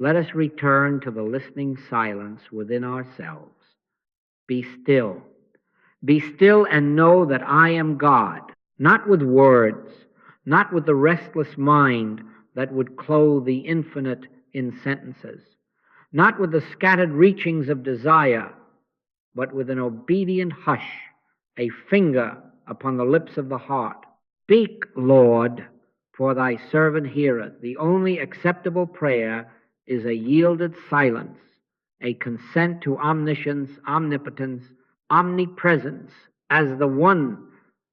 let us return to the listening silence within ourselves. Be still. Be still and know that I am God, not with words, not with the restless mind that would clothe the infinite in sentences, not with the scattered reachings of desire, but with an obedient hush, a finger upon the lips of the heart. Speak, Lord, for thy servant heareth. The only acceptable prayer is a yielded silence, a consent to omniscience, omnipotence, omnipresence as the one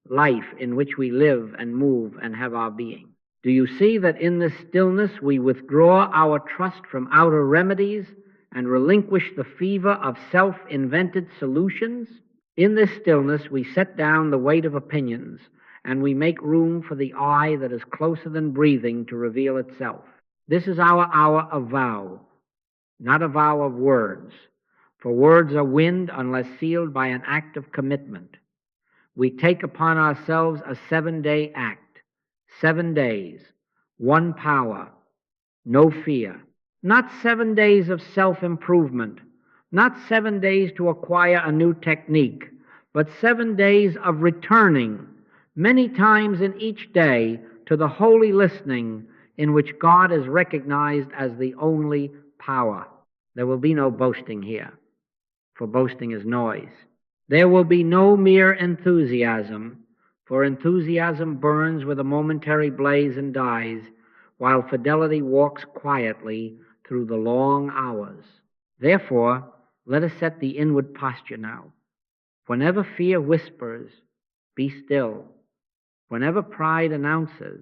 life in which we live and move and have our being. Do you see that in this stillness we withdraw our trust from outer remedies and relinquish the fever of self-invented solutions? In this stillness we set down the weight of opinions, and we make room for the eye that is closer than breathing to reveal itself. This is our hour of vow, not a vow of words, for words are wind unless sealed by an act of commitment. We take upon ourselves a 7-day act, 7 days, one power, no fear. Not 7 days of self-improvement, not 7 days to acquire a new technique, but 7 days of returning many times in each day to the holy listening in which God is recognized as the only power. There will be no boasting here, for boasting is noise. There will be no mere enthusiasm, for enthusiasm burns with a momentary blaze and dies, while fidelity walks quietly through the long hours. Therefore, let us set the inward posture now. Whenever fear whispers, be still. Whenever pride announces,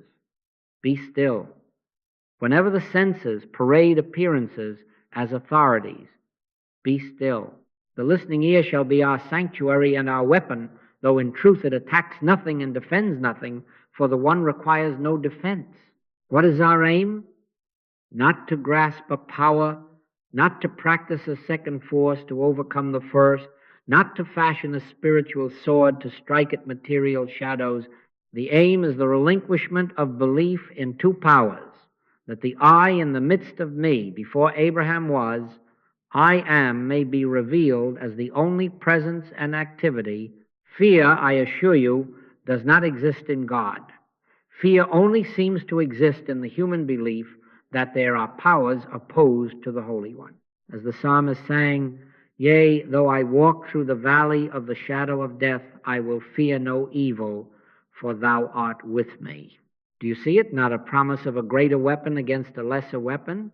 be still. Whenever the senses parade appearances as authorities, be still. The listening ear shall be our sanctuary and our weapon, though in truth it attacks nothing and defends nothing, for the one requires no defense. What is our aim? Not to grasp a power, not to practice a second force to overcome the first, not to fashion a spiritual sword to strike at material shadows. The aim is the relinquishment of belief in two powers, that the I in the midst of me, before Abraham was, I am, may be revealed as the only presence and activity. Fear, I assure you, does not exist in God. Fear only seems to exist in the human belief that there are powers opposed to the Holy One. As the psalmist sang, yea, though I walk through the valley of the shadow of death, I will fear no evil, for thou art with me. Do you see it? Not a promise of a greater weapon against a lesser weapon,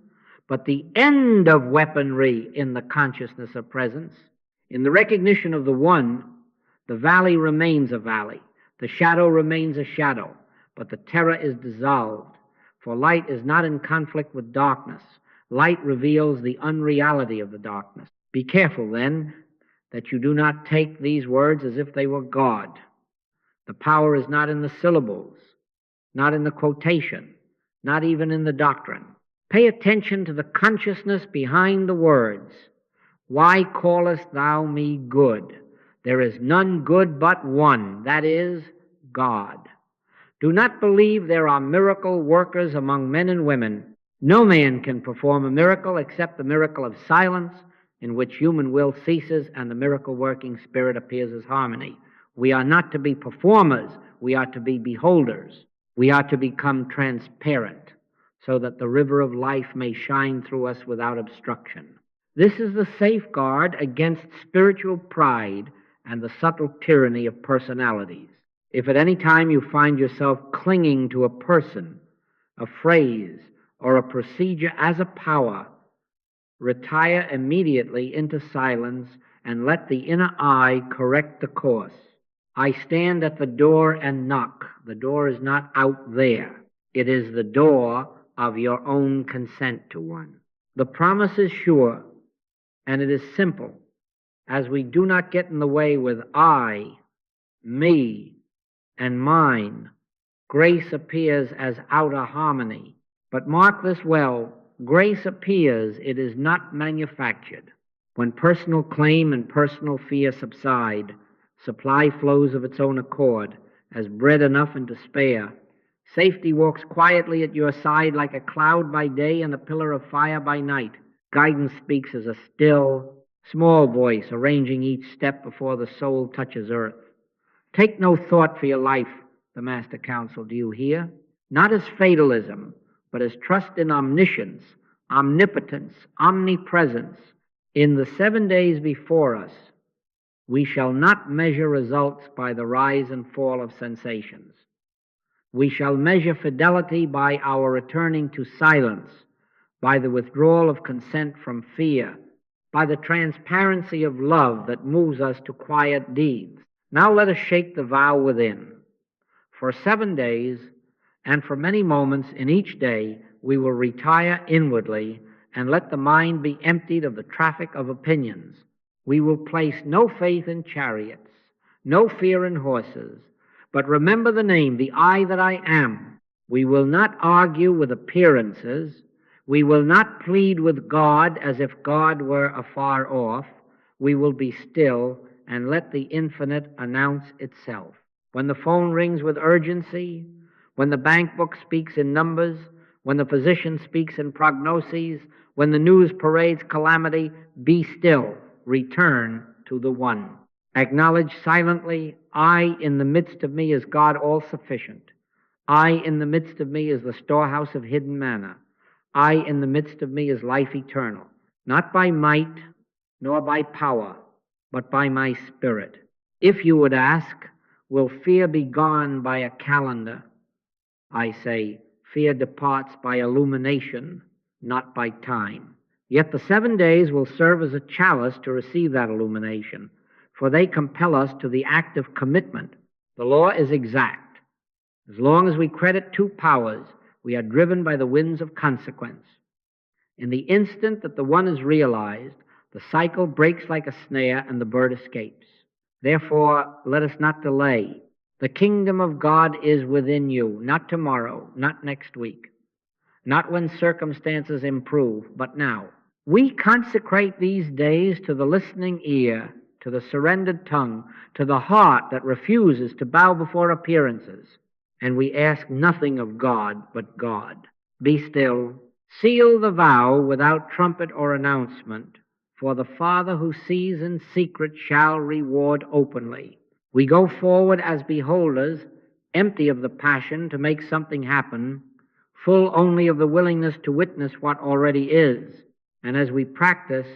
but the end of weaponry in the consciousness of presence. In the recognition of the one, the valley remains a valley, the shadow remains a shadow, but the terror is dissolved. For light is not in conflict with darkness. Light reveals the unreality of the darkness. Be careful, then, that you do not take these words as if they were God. The power is not in the syllables, not in the quotation, not even in the doctrine. Pay attention to the consciousness behind the words. Why callest thou me good? There is none good but one, that is, God. Do not believe there are miracle workers among men and women. No man can perform a miracle except the miracle of silence, in which human will ceases and the miracle-working spirit appears as harmony. We are not to be performers. We are to be beholders. We are to become transparent, so that the river of life may shine through us without obstruction. This is the safeguard against spiritual pride and the subtle tyranny of personalities. If at any time you find yourself clinging to a person, a phrase, or a procedure as a power, retire immediately into silence and let the inner eye correct the course. I stand at the door and knock. The door is not out there. It is the door of your own consent to one. The promise is sure, and it is simple. As we do not get in the way with I, me, and mine, grace appears as outer harmony. But mark this well, grace appears, it is not manufactured. When personal claim and personal fear subside, supply flows of its own accord, as bread enough and to spare, Safety walks quietly at your side like a cloud by day and a pillar of fire by night. Guidance speaks as a still, small voice, arranging each step before the soul touches earth. Take no thought for your life, the Master counsel, do you hear? Not as fatalism, but as trust in omniscience, omnipotence, omnipresence. In the 7 days before us, we shall not measure results by the rise and fall of sensations. We shall measure fidelity by our returning to silence, by the withdrawal of consent from fear, by the transparency of love that moves us to quiet deeds. Now let us shake the vow within. For 7 days, and for many moments in each day, we will retire inwardly and let the mind be emptied of the traffic of opinions. We will place no faith in chariots, no fear in horses, but remember the name, the I that I am. We will not argue with appearances. We will not plead with God as if God were afar off. We will be still and let the infinite announce itself. When the phone rings with urgency, when the bank book speaks in numbers, when the physician speaks in prognoses, when the news parades calamity, be still, return to the one. Acknowledge silently, I in the midst of me is God all-sufficient. I in the midst of me is the storehouse of hidden manna. I in the midst of me is life eternal, not by might nor by power, but by my spirit. If you would ask, will fear be gone by a calendar? I say, fear departs by illumination, not by time. Yet the 7 days will serve as a chalice to receive that illumination, for they compel us to the act of commitment. The law is exact. As long as we credit two powers, we are driven by the winds of consequence. In the instant that the one is realized, the cycle breaks like a snare and the bird escapes. Therefore, let us not delay. The kingdom of God is within you, not tomorrow, not next week, not when circumstances improve, but now. We consecrate these days to the listening ear, to the surrendered tongue, to the heart that refuses to bow before appearances, and we ask nothing of God but God. Be still. Seal the vow without trumpet or announcement, for the Father who sees in secret shall reward openly. We go forward as beholders, empty of the passion to make something happen, full only of the willingness to witness what already is. And as we practice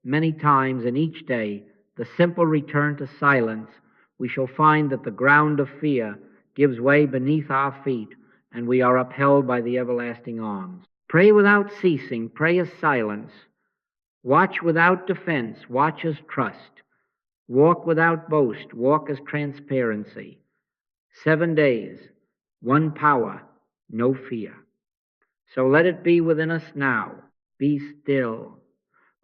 many times in each day the simple return to silence, we shall find that the ground of fear gives way beneath our feet, and we are upheld by the everlasting arms. Pray without ceasing, pray as silence. Watch without defense, watch as trust. Walk without boast, walk as transparency. 7 days, one power, no fear. So let it be within us now. Be still.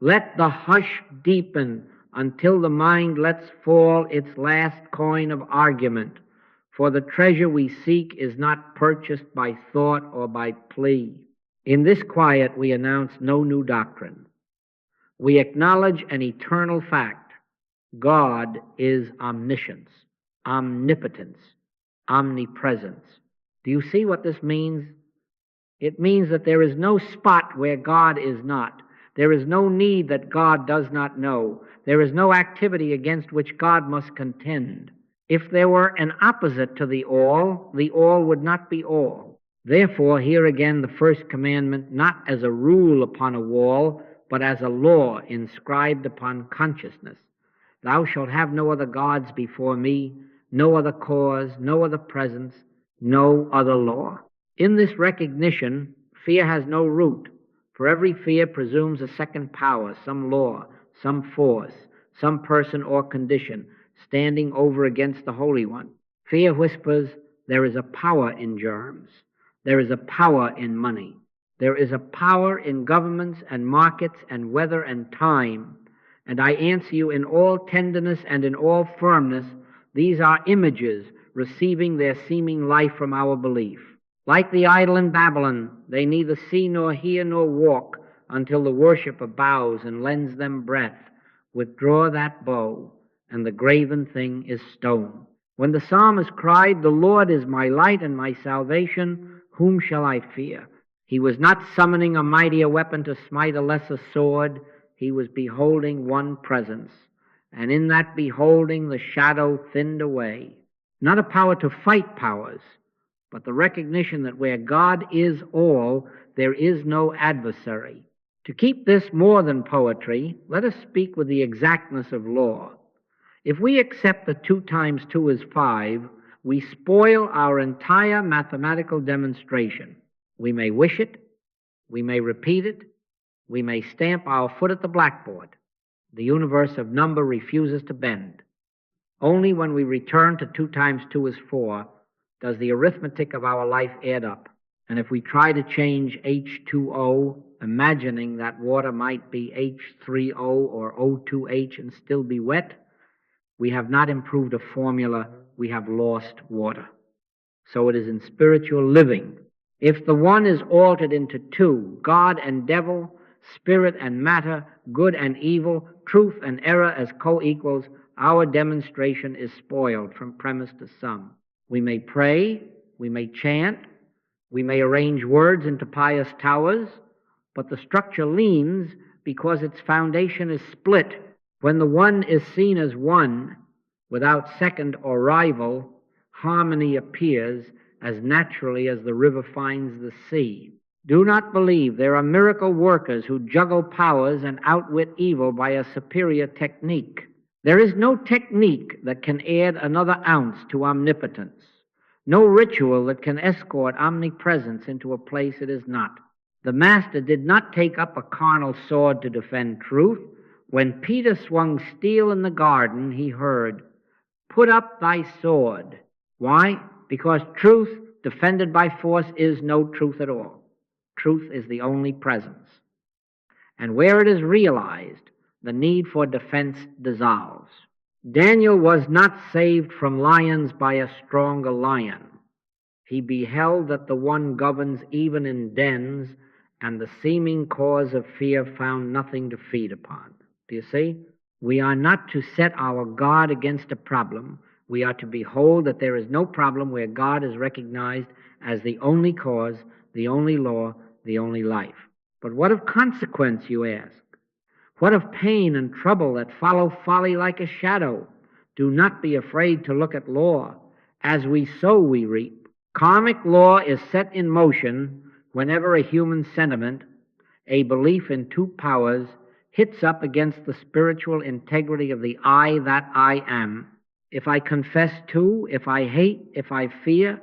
Let the hush deepen until the mind lets fall its last coin of argument, for the treasure we seek is not purchased by thought or by plea. In this quiet we announce no new doctrine. We acknowledge an eternal fact. God is omniscience, omnipotence, omnipresence. Do you see what this means? It means that there is no spot where God is not. There is no need that God does not know. There is no activity against which God must contend. If there were an opposite to the all would not be all. Therefore, here again the first commandment, not as a rule upon a wall, but as a law inscribed upon consciousness. Thou shalt have no other gods before me, no other cause, no other presence, no other law. In this recognition, fear has no root, for every fear presumes a second power, some law, some force, some person or condition, standing over against the Holy One. Fear whispers, there is a power in germs. There is a power in money. There is a power in governments and markets and weather and time. And I answer you in all tenderness and in all firmness, these are images receiving their seeming life from our belief. Like the idol in Babylon, they neither see nor hear nor walk until the worshipper bows and lends them breath. Withdraw that bow, and the graven thing is stone. When the psalmist cried, "The Lord is my light and my salvation, whom shall I fear?" He was not summoning a mightier weapon to smite a lesser sword. He was beholding one presence, and in that beholding the shadow thinned away. Not a power to fight powers, but the recognition that where God is all, there is no adversary. To keep this more than poetry, let us speak with the exactness of law. If we accept that 2 times 2 is 5, we spoil our entire mathematical demonstration. We may wish it, we may repeat it, we may stamp our foot at the blackboard. The universe of number refuses to bend. Only when we return to 2 times 2 is 4 does the arithmetic of our life add up. And if we try to change H2O, imagining that water might be H3O or O2H and still be wet, we have not improved a formula, we have lost water. So it is in spiritual living. If the one is altered into 2, God and devil, spirit and matter, good and evil, truth and error as co-equals, our demonstration is spoiled from premise to sum. We may pray, we may chant, we may arrange words into pious towers, but the structure leans because its foundation is split. When the one is seen as one, without second or rival, harmony appears as naturally as the river finds the sea. Do not believe there are miracle workers who juggle powers and outwit evil by a superior technique. There is no technique that can add another ounce to omnipotence, no ritual that can escort omnipresence into a place it is not. The Master did not take up a carnal sword to defend truth. When Peter swung steel in the garden, he heard, "Put up thy sword." Why? Because truth defended by force is no truth at all. Truth is the only presence. And where it is realized, the need for defense dissolves. Daniel was not saved from lions by a stronger lion. He beheld that the one governs even in dens, and the seeming cause of fear found nothing to feed upon. Do you see? We are not to set our God against a problem. We are to behold that there is no problem where God is recognized as the only cause, the only law, the only life. But what of consequence, you ask? What of pain and trouble that follow folly like a shadow? Do not be afraid to look at law. As we sow, we reap. Karmic law is set in motion whenever a human sentiment, a belief in 2 powers, hits up against the spiritual integrity of the I that I am. If I confess 2, if I hate, if I fear,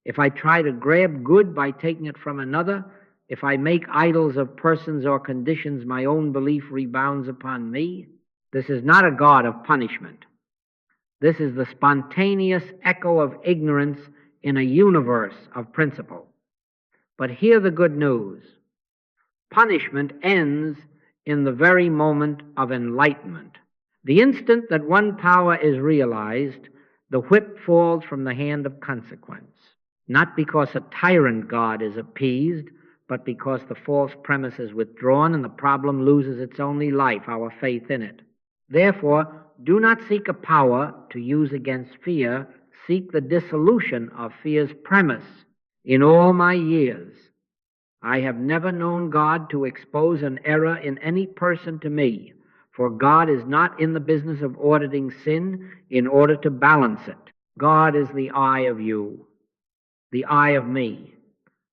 if I try to grab good by taking it from another, if I make idols of persons or conditions, my own belief rebounds upon me. This is not a God of punishment. This is the spontaneous echo of ignorance in a universe of principle. But hear the good news. Punishment ends in the very moment of enlightenment. The instant that one power is realized, the whip falls from the hand of consequence. Not because a tyrant God is appeased, but because the false premise is withdrawn and the problem loses its only life, our faith in it. Therefore, do not seek a power to use against fear. Seek the dissolution of fear's premise. In all my years, I have never known God to expose an error in any person to me, for God is not in the business of auditing sin in order to balance it. God is the eye of you, the eye of me,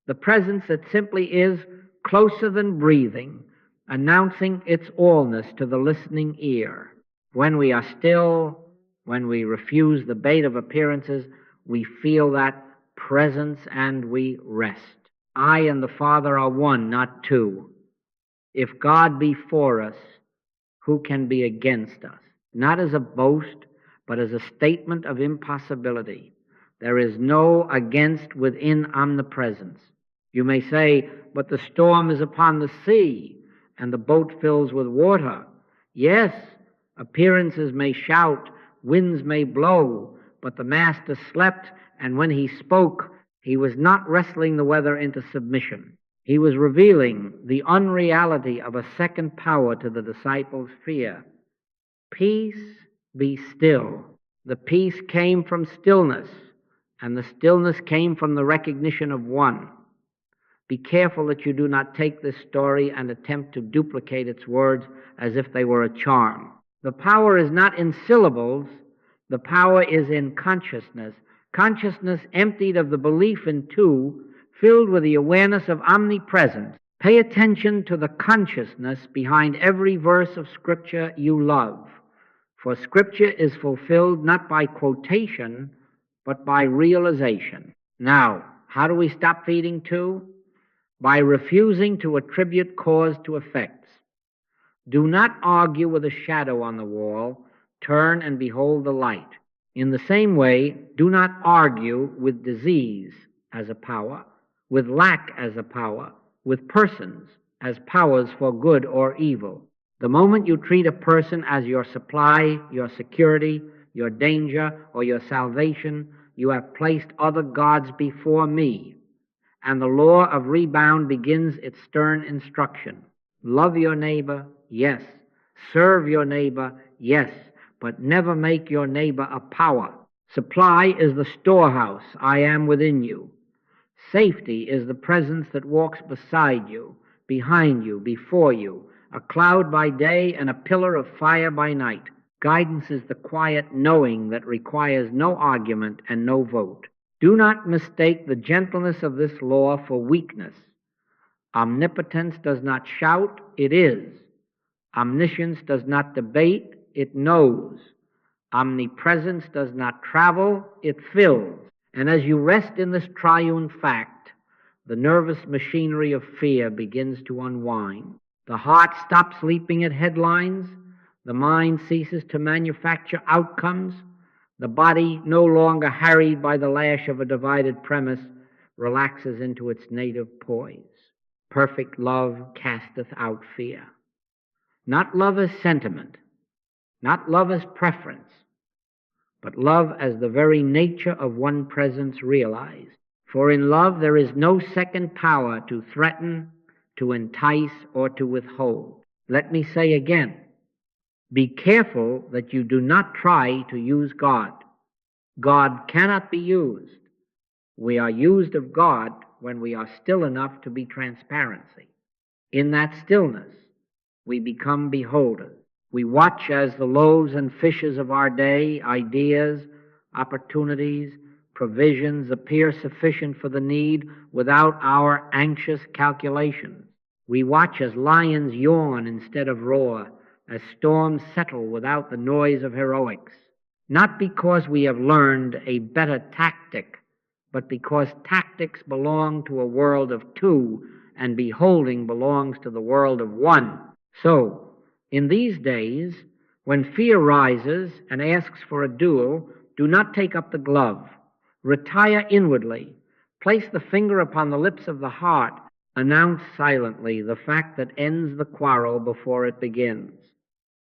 the presence that simply is closer than breathing, announcing its allness to the listening ear. When we are still, when we refuse the bait of appearances, we feel that presence and we rest. I and the Father are one, not 2. If God be for us, who can be against us? Not as a boast, but as a statement of impossibility. There is no against within omnipresence. You may say, but the storm is upon the sea, and the boat fills with water. Yes, appearances may shout, winds may blow, but the Master slept, and when he spoke, he was not wrestling the weather into submission. He was revealing the unreality of a second power to the disciples' fear. Peace, be still. The peace came from stillness, and the stillness came from the recognition of one. Be careful that you do not take this story and attempt to duplicate its words as if they were a charm. The power is not in syllables, the power is in consciousness. Consciousness emptied of the belief in two, filled with the awareness of omnipresence. Pay attention to the consciousness behind every verse of Scripture you love, for Scripture is fulfilled not by quotation, but by realization. Now, how do we stop feeding two? By refusing to attribute cause to effects. Do not argue with a shadow on the wall. Turn and behold the light. In the same way, do not argue with disease as a power, with lack as a power, with persons as powers for good or evil. The moment you treat a person as your supply, your security, your danger, or your salvation, you have placed other gods before me. And the law of rebound begins its stern instruction. Love your neighbor, yes. Serve your neighbor, yes. But never make your neighbor a power. Supply is the storehouse I am within you. Safety is the presence that walks beside you, behind you, before you, a cloud by day and a pillar of fire by night. Guidance is the quiet knowing that requires no argument and no vote. Do not mistake the gentleness of this law for weakness. Omnipotence does not shout, it is. Omniscience does not debate, it knows. Omnipresence does not travel, it fills. And as you rest in this triune fact, the nervous machinery of fear begins to unwind. The heart stops leaping at headlines. The mind ceases to manufacture outcomes. The body, no longer harried by the lash of a divided premise, relaxes into its native poise. Perfect love casteth out fear. Not love as sentiment, not love as preference, but love as the very nature of one presence realized. For in love there is no second power to threaten, to entice, or to withhold. Let me say again, be careful that you do not try to use God. God cannot be used. We are used of God when we are still enough to be transparency. In that stillness, we become beholders. We watch as the loaves and fishes of our day, ideas, opportunities, provisions appear sufficient for the need without our anxious calculations. We watch as lions yawn instead of roar, as storms settle without the noise of heroics, not because we have learned a better tactic, but because tactics belong to a world of two and beholding belongs to the world of one. So, in these days, when fear rises and asks for a duel, do not take up the glove. Retire inwardly. Place the finger upon the lips of the heart. Announce silently the fact that ends the quarrel before it begins.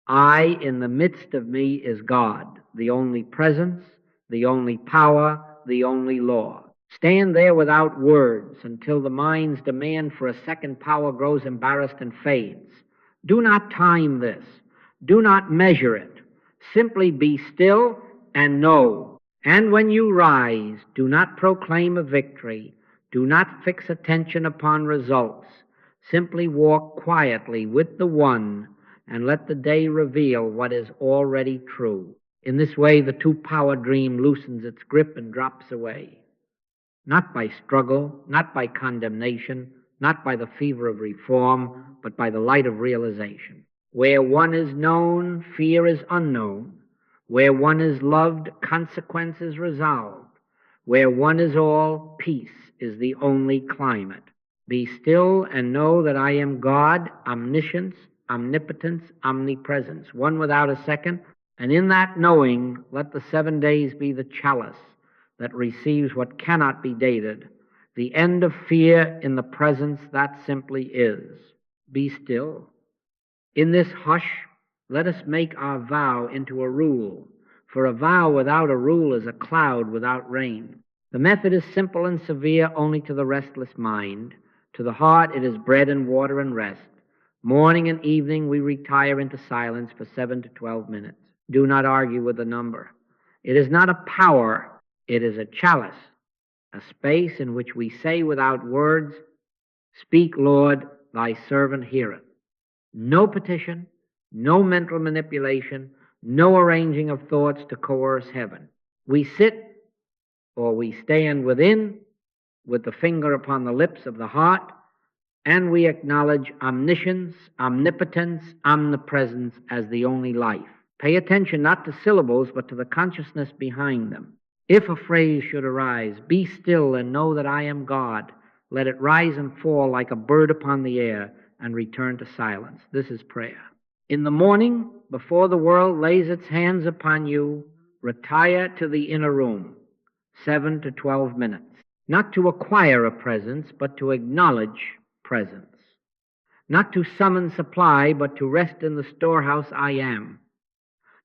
I, in the midst of me, is God, the only presence, the only power, the only law. Stand there without words until the mind's demand for a second power grows embarrassed and fades. Do not time this. Do not measure it. Simply be still and know. And when you rise, do not proclaim a victory. Do not fix attention upon results. Simply walk quietly with the one and let the day reveal what is already true. In this way, the two-power dream loosens its grip and drops away. Not by struggle, not by condemnation, not by the fever of reform, but by the light of realization. Where one is known, fear is unknown. Where one is loved, consequence is resolved. Where one is all, peace is the only climate. Be still and know that I am God, omniscience, omnipotence, omnipresence, one without a second. And in that knowing, let the 7 days be the chalice that receives what cannot be dated. The end of fear in the presence that simply is. Be still. In this hush, let us make our vow into a rule, for a vow without a rule is a cloud without rain. The method is simple and severe only to the restless mind. To the heart it is bread and water and rest. Morning and evening we retire into silence for 7 to 12 minutes. Do not argue with the number. It is not a power, it is a chalice, a space in which we say without words, "Speak, Lord, thy servant heareth." No petition, no mental manipulation, no arranging of thoughts to coerce heaven. We sit or we stand within with the finger upon the lips of the heart, and we acknowledge omniscience, omnipotence, omnipresence as the only life. Pay attention not to syllables, but to the consciousness behind them. If a phrase should arise, "Be still and know that I am God," let it rise and fall like a bird upon the air and return to silence. This is prayer. In the morning, before the world lays its hands upon you, retire to the inner room, 7 to 12 minutes. Not to acquire a presence, but to acknowledge presence. Not to summon supply, but to rest in the storehouse I am.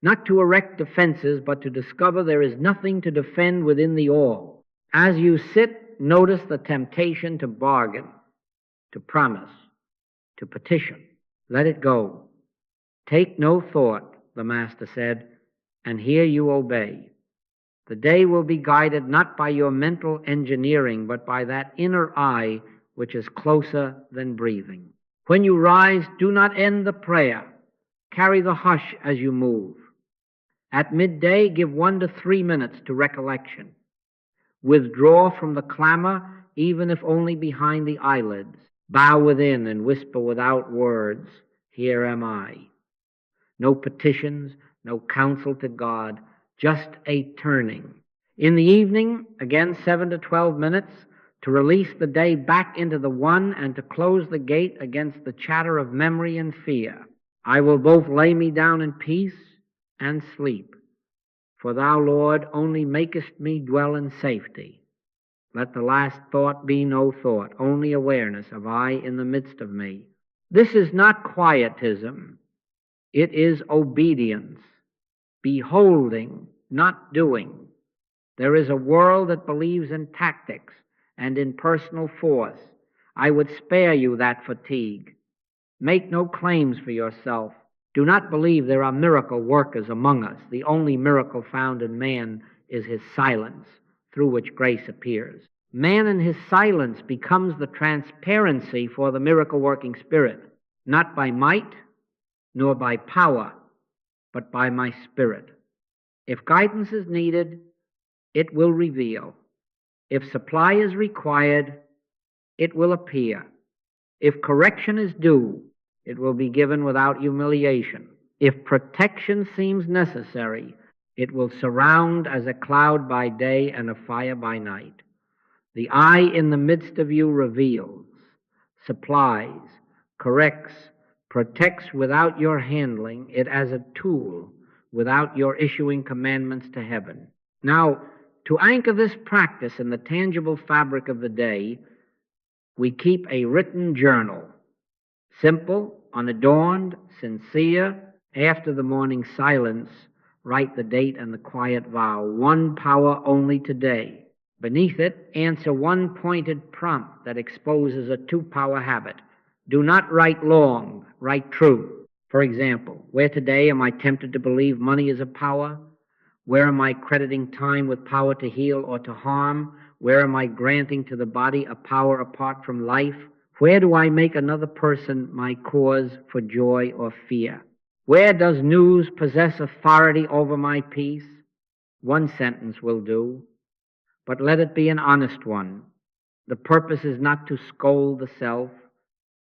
Not to erect defenses, but to discover there is nothing to defend within the all. As you sit, notice the temptation to bargain, to promise, to petition. Let it go. Take no thought, the Master said, and here you obey. The day will be guided not by your mental engineering, but by that inner eye which is closer than breathing. When you rise, do not end the prayer. Carry the hush as you move. At midday, give 1 to 3 minutes to recollection. Withdraw from the clamor, even if only behind the eyelids. Bow within and whisper without words, "Here am I." No petitions, no counsel to God, just a turning. In the evening, again 7 to 12 minutes, to release the day back into the one and to close the gate against the chatter of memory and fear. I will both lay me down in peace and sleep. For thou, Lord, only makest me dwell in safety. Let the last thought be no thought, only awareness of I in the midst of me. This is not quietism. It is obedience, beholding, not doing. There is a world that believes in tactics and in personal force. I would spare you that fatigue. Make no claims for yourself. Do not believe there are miracle workers among us. The only miracle found in man is his silence, through which grace appears. Man in his silence becomes the transparency for the miracle-working Spirit, not by might nor by power, but by my Spirit. If guidance is needed, it will reveal. If supply is required, it will appear. If correction is due, it will be given without humiliation. If protection seems necessary, it will surround as a cloud by day and a fire by night. The eye in the midst of you reveals, supplies, corrects, protects without your handling it as a tool, without your issuing commandments to heaven. Now, to anchor this practice in the tangible fabric of the day, we keep a written journal. Simple, unadorned, sincere. After the morning silence, write the date and the quiet vow. One power only today. Beneath it, answer one pointed prompt that exposes a two-power habit. Do not write long, write true. For example, where today am I tempted to believe money is a power? Where am I crediting time with power to heal or to harm? Where am I granting to the body a power apart from life? Where do I make another person my cause for joy or fear? Where does news possess authority over my peace? One sentence will do, but let it be an honest one. The purpose is not to scold the self.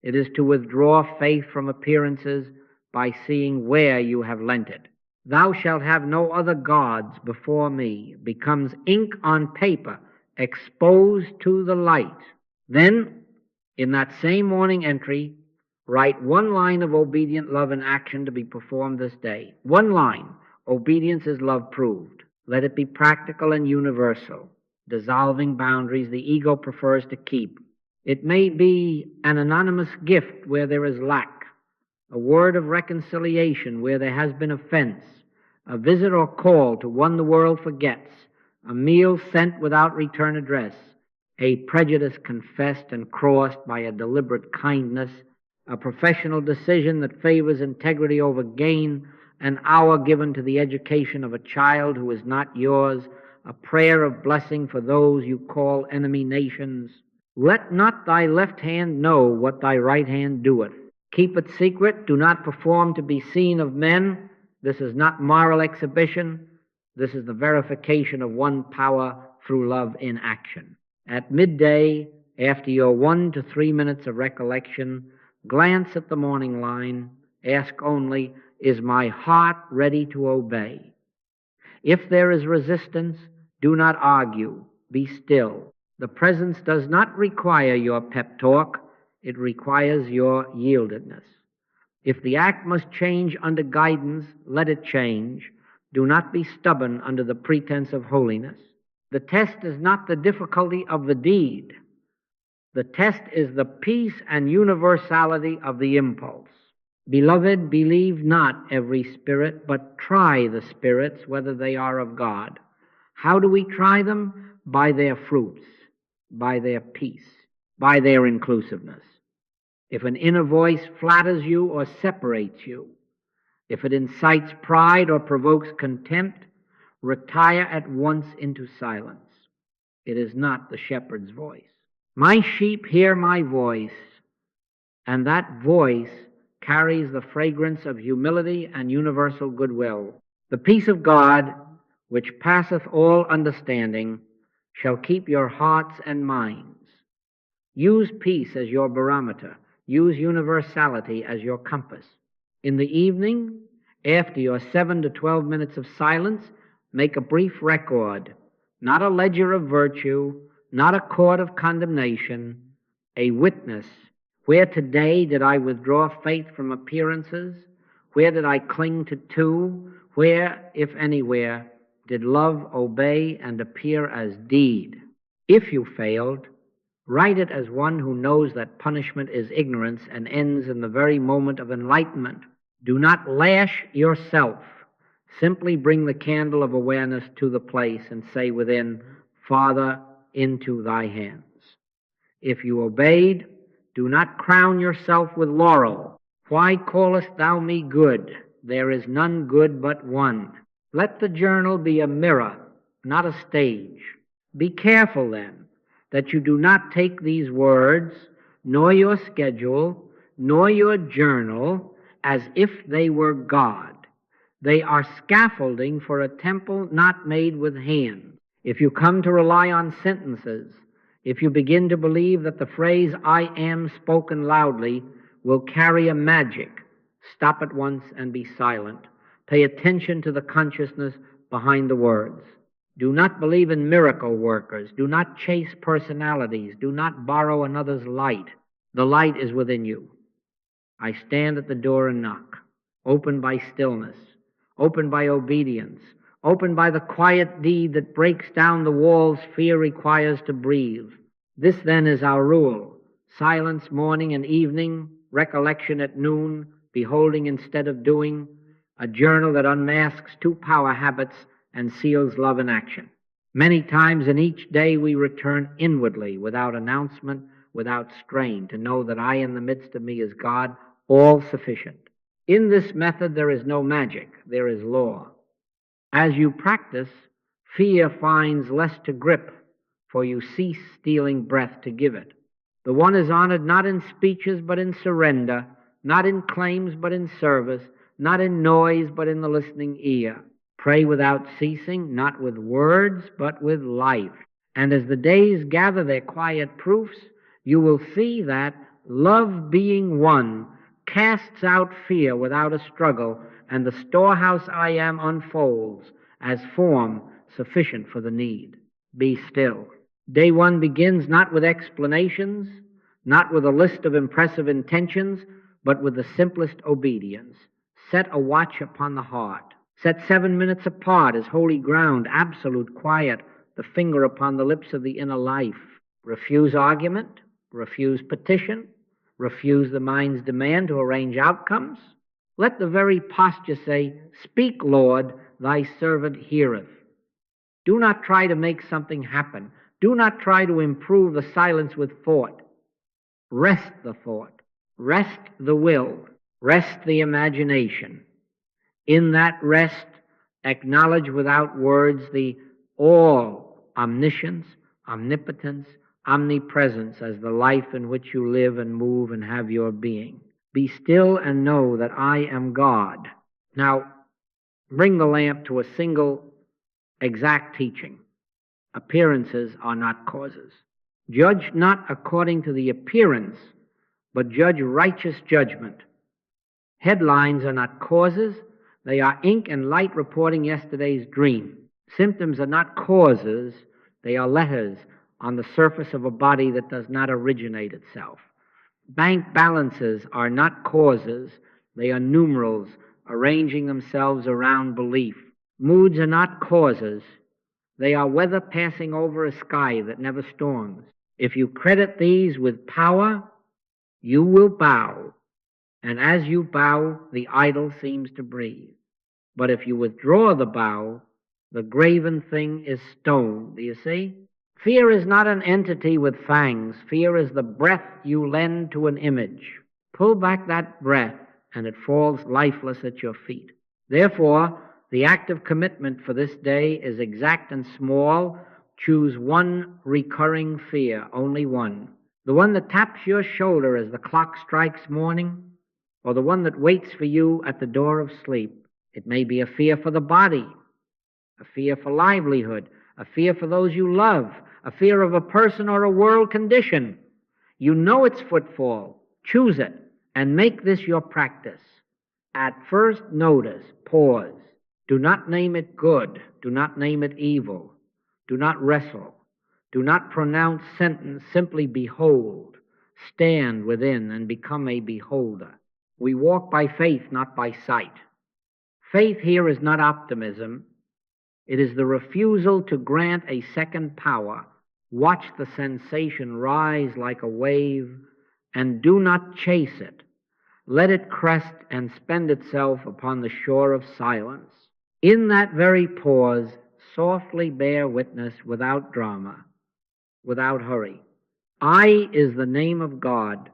It is to withdraw faith from appearances by seeing where you have lent it. Thou shalt have no other gods before me becomes ink on paper exposed to the light. Then, in that same morning entry, write one line of obedient love and action to be performed this day. One line. Obedience is love proved. Let it be practical and universal, dissolving boundaries the ego prefers to keep. It may be an anonymous gift where there is lack, a word of reconciliation where there has been offense, a visit or call to one the world forgets, a meal sent without return address, a prejudice confessed and crossed by a deliberate kindness, a professional decision that favors integrity over gain, an hour given to the education of a child who is not yours, a prayer of blessing for those you call enemy nations. Let not thy left hand know what thy right hand doeth. Keep it secret. Do not perform to be seen of men. This is not moral exhibition. This is the verification of one power through love in action. At midday, after your 1 to 3 minutes of recollection, glance at the morning line. Ask only, is my heart ready to obey? If there is resistance, do not argue. Be still. The presence does not require your pep talk. It requires your yieldedness. If the act must change under guidance, let it change. Do not be stubborn under the pretense of holiness. The test is not the difficulty of the deed. The test is the peace and universality of the impulse. Beloved, believe not every spirit, but try the spirits whether they are of God. How do we try them? By their fruits, by their peace, by their inclusiveness. If an inner voice flatters you or separates you, if it incites pride or provokes contempt, retire at once into silence. It is not the shepherd's voice. My sheep hear my voice, and that voice carries the fragrance of humility and universal goodwill. The peace of God, which passeth all understanding, shall keep your hearts and minds. Use peace as your barometer. Use universality as your compass. In the evening, after your 7 to 12 minutes of silence, make a brief record, not a ledger of virtue, not a court of condemnation, a witness. Where today did I withdraw faith from appearances? Where did I cling to two? Where, if anywhere, did love obey and appear as deed? If you failed, write it as one who knows that punishment is ignorance and ends in the very moment of enlightenment. Do not lash yourself. Simply bring the candle of awareness to the place and say within, Father, into thy hands. If you obeyed, do not crown yourself with laurel. Why callest thou me good? There is none good but one. Let the journal be a mirror, not a stage. Be careful then that you do not take these words, nor your schedule, nor your journal, as if they were God. They are scaffolding for a temple not made with hands. If you come to rely on sentences, if you begin to believe that the phrase I am spoken loudly will carry a magic, stop at once and be silent. Pay attention to the consciousness behind the words. Do not believe in miracle workers. Do not chase personalities. Do not borrow another's light. The light is within you. I stand at the door and knock. Open by stillness. Open by obedience. Open by the quiet deed that breaks down the walls fear requires to breathe. This then is our rule. Silence morning and evening, recollection at noon, beholding instead of doing, a journal that unmasks two power habits and seals love in action. Many times in each day we return inwardly, without announcement, without strain, to know that I in the midst of me is God, all sufficient. In this method there is no magic, there is law. As you practice, fear finds less to grip, for you cease stealing breath to give it. The one is honored not in speeches but in surrender, not in claims but in service, not in noise but in the listening ear. Pray without ceasing, not with words but with life. And as the days gather their quiet proofs, you will see that love being one casts out fear without a struggle, and the storehouse I am unfolds as form sufficient for the need. Be still. Day one begins not with explanations, not with a list of impressive intentions, but with the simplest obedience. Set a watch upon the heart. Set 7 minutes apart as holy ground, absolute quiet, the finger upon the lips of the inner life. Refuse argument, refuse petition, refuse the mind's demand to arrange outcomes. Let the very posture say, Speak, Lord, thy servant heareth. Do not try to make something happen. Do not try to improve the silence with thought. Rest the thought. Rest the will. Rest the imagination. In that rest, acknowledge without words the all omniscience, omnipotence, omnipresence as the life in which you live and move and have your being. Be still and know that I am God. Now, bring the lamp to a single exact teaching. Appearances are not causes. Judge not according to the appearance, but judge righteous judgment. Headlines are not causes. They are ink and light reporting yesterday's dream. Symptoms are not causes. They are letters on the surface of a body that does not originate itself. Bank balances are not causes. They are numerals arranging themselves around belief. Moods are not causes. They are weather passing over a sky that never storms. If you credit these with power, you will bow. And as you bow, the idol seems to breathe. But if you withdraw the bow, the graven thing is stone. Do you see? Fear is not an entity with fangs. Fear is the breath you lend to an image. Pull back that breath, and it falls lifeless at your feet. Therefore, the act of commitment for this day is exact and small. Choose one recurring fear, only one. The one that taps your shoulder as the clock strikes morning, or the one that waits for you at the door of sleep. It may be a fear for the body, a fear for livelihood, a fear for those you love, a fear of a person or a world condition. You know its footfall. Choose it and make this your practice. At first notice, pause. Do not name it good. Do not name it evil. Do not wrestle. Do not pronounce sentence. Simply behold. Stand within and become a beholder. We walk by faith, not by sight. Faith here is not optimism. It is the refusal to grant a second power. Watch the sensation rise like a wave and do not chase it. Let it crest and spend itself upon the shore of silence. In that very pause, softly bear witness without drama, without hurry. I is the name of God.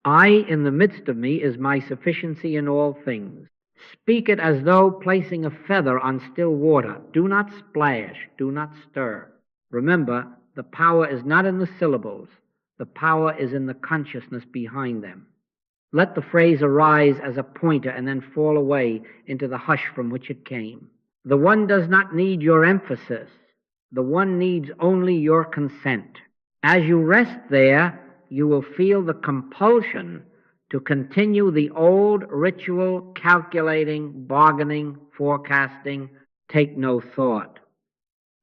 I in the midst of me is my sufficiency in all things. Speak it as though placing a feather on still water. Do not splash. Do not stir. Remember, the power is not in the syllables. The power is in the consciousness behind them. Let the phrase arise as a pointer and then fall away into the hush from which it came. The one does not need your emphasis. The one needs only your consent. As you rest there, you will feel the compulsion to continue the old ritual calculating, bargaining, forecasting. Take no thought.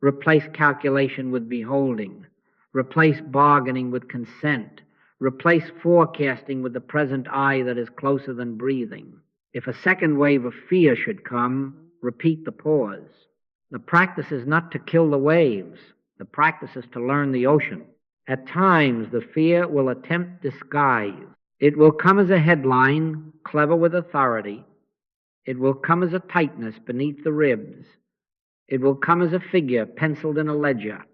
Replace calculation with beholding. Replace bargaining with consent. Replace forecasting with the present I that is closer than breathing. If a second wave of fear should come, repeat the pause. The practice is not to kill the waves. The practice is to learn the ocean. At times, the fear will attempt disguise. It will come as a headline, clever with authority. It will come as a tightness beneath the ribs. It will come as a figure penciled in a ledger.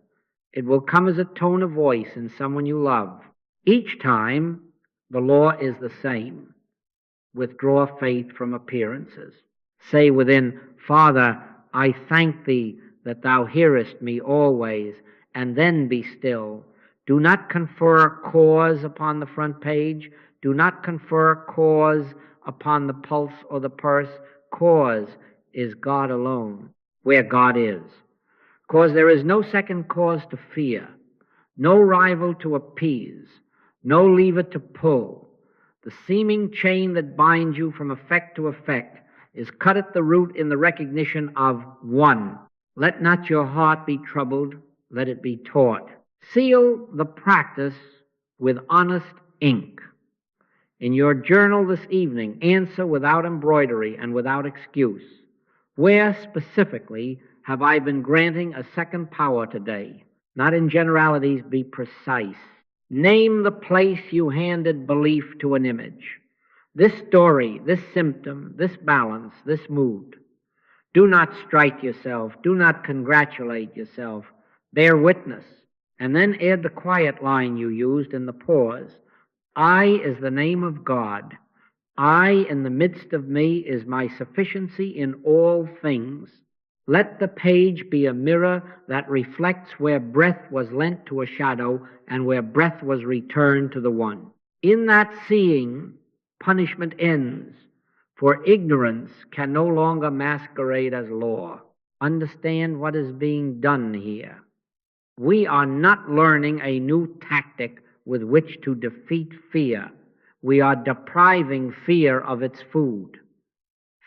It will come as a tone of voice in someone you love. Each time, the law is the same. Withdraw faith from appearances. Say within, Father, I thank thee that thou hearest me always, and then be still. Do not confer cause upon the front page. Do not confer cause upon the pulse or the purse. Cause is God alone, where God is. Cause there is no second cause to fear, no rival to appease, no lever to pull. The seeming chain that binds you from effect to effect is cut at the root in the recognition of one. Let not your heart be troubled, let it be taught. Seal the practice with honest ink. In your journal this evening, answer without embroidery and without excuse. Where specifically have I been granting a second power today? Not in generalities, be precise. Name the place you handed belief to an image. This story, this symptom, this balance, this mood. Do not strike yourself. Do not congratulate yourself. Bear witness. And then add the quiet line you used in the pause. I is the name of God. I in the midst of me is my sufficiency in all things. Let the page be a mirror that reflects where breath was lent to a shadow and where breath was returned to the one. In that seeing, punishment ends, for ignorance can no longer masquerade as law. Understand what is being done here. We are not learning a new tactic with which to defeat fear. We are depriving fear of its food.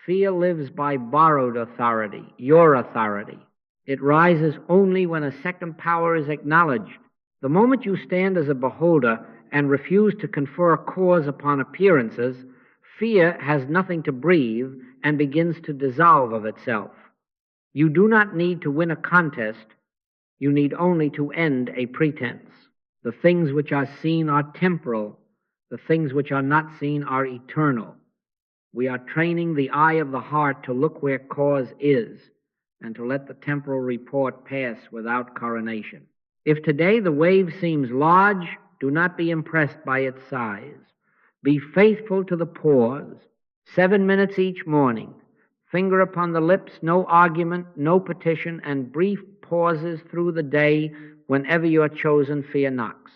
Fear lives by borrowed authority, your authority. It rises only when a second power is acknowledged. The moment you stand as a beholder and refuse to confer cause upon appearances, fear has nothing to breathe and begins to dissolve of itself. You do not need to win a contest. You need only to end a pretense. The things which are seen are temporal. The things which are not seen are eternal. We are training the eye of the heart to look where cause is and to let the temporal report pass without coronation. If today the wave seems large, do not be impressed by its size. Be faithful to the pause. 7 minutes each morning. Finger upon the lips, no argument, no petition, and brief pauses through the day whenever your chosen fear knocks.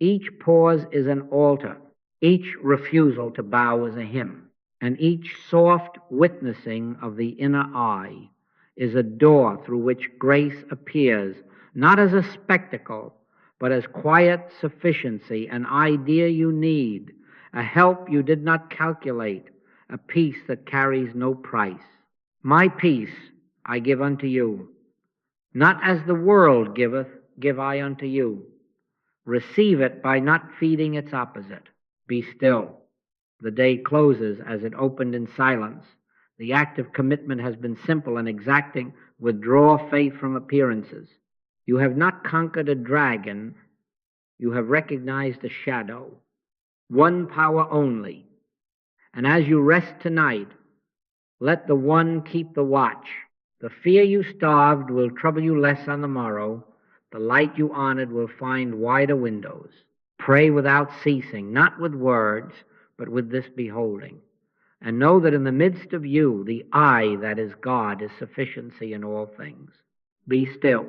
Each pause is an altar. Each refusal to bow is a hymn. And each soft witnessing of the inner eye is a door through which grace appears, not as a spectacle, but as quiet sufficiency, an idea you need, a help you did not calculate, a peace that carries no price. My peace I give unto you. Not as the world giveth, give I unto you. Receive it by not feeding its opposite. Be still. The day closes as it opened in silence. The act of commitment has been simple and exacting. Withdraw faith from appearances. You have not conquered a dragon. You have recognized a shadow. One power only. And as you rest tonight, let the one keep the watch. The fear you starved will trouble you less on the morrow. The light you honored will find wider windows. Pray without ceasing, not with words, but with this beholding. And know that in the midst of you, the I that is God is sufficiency in all things. Be still.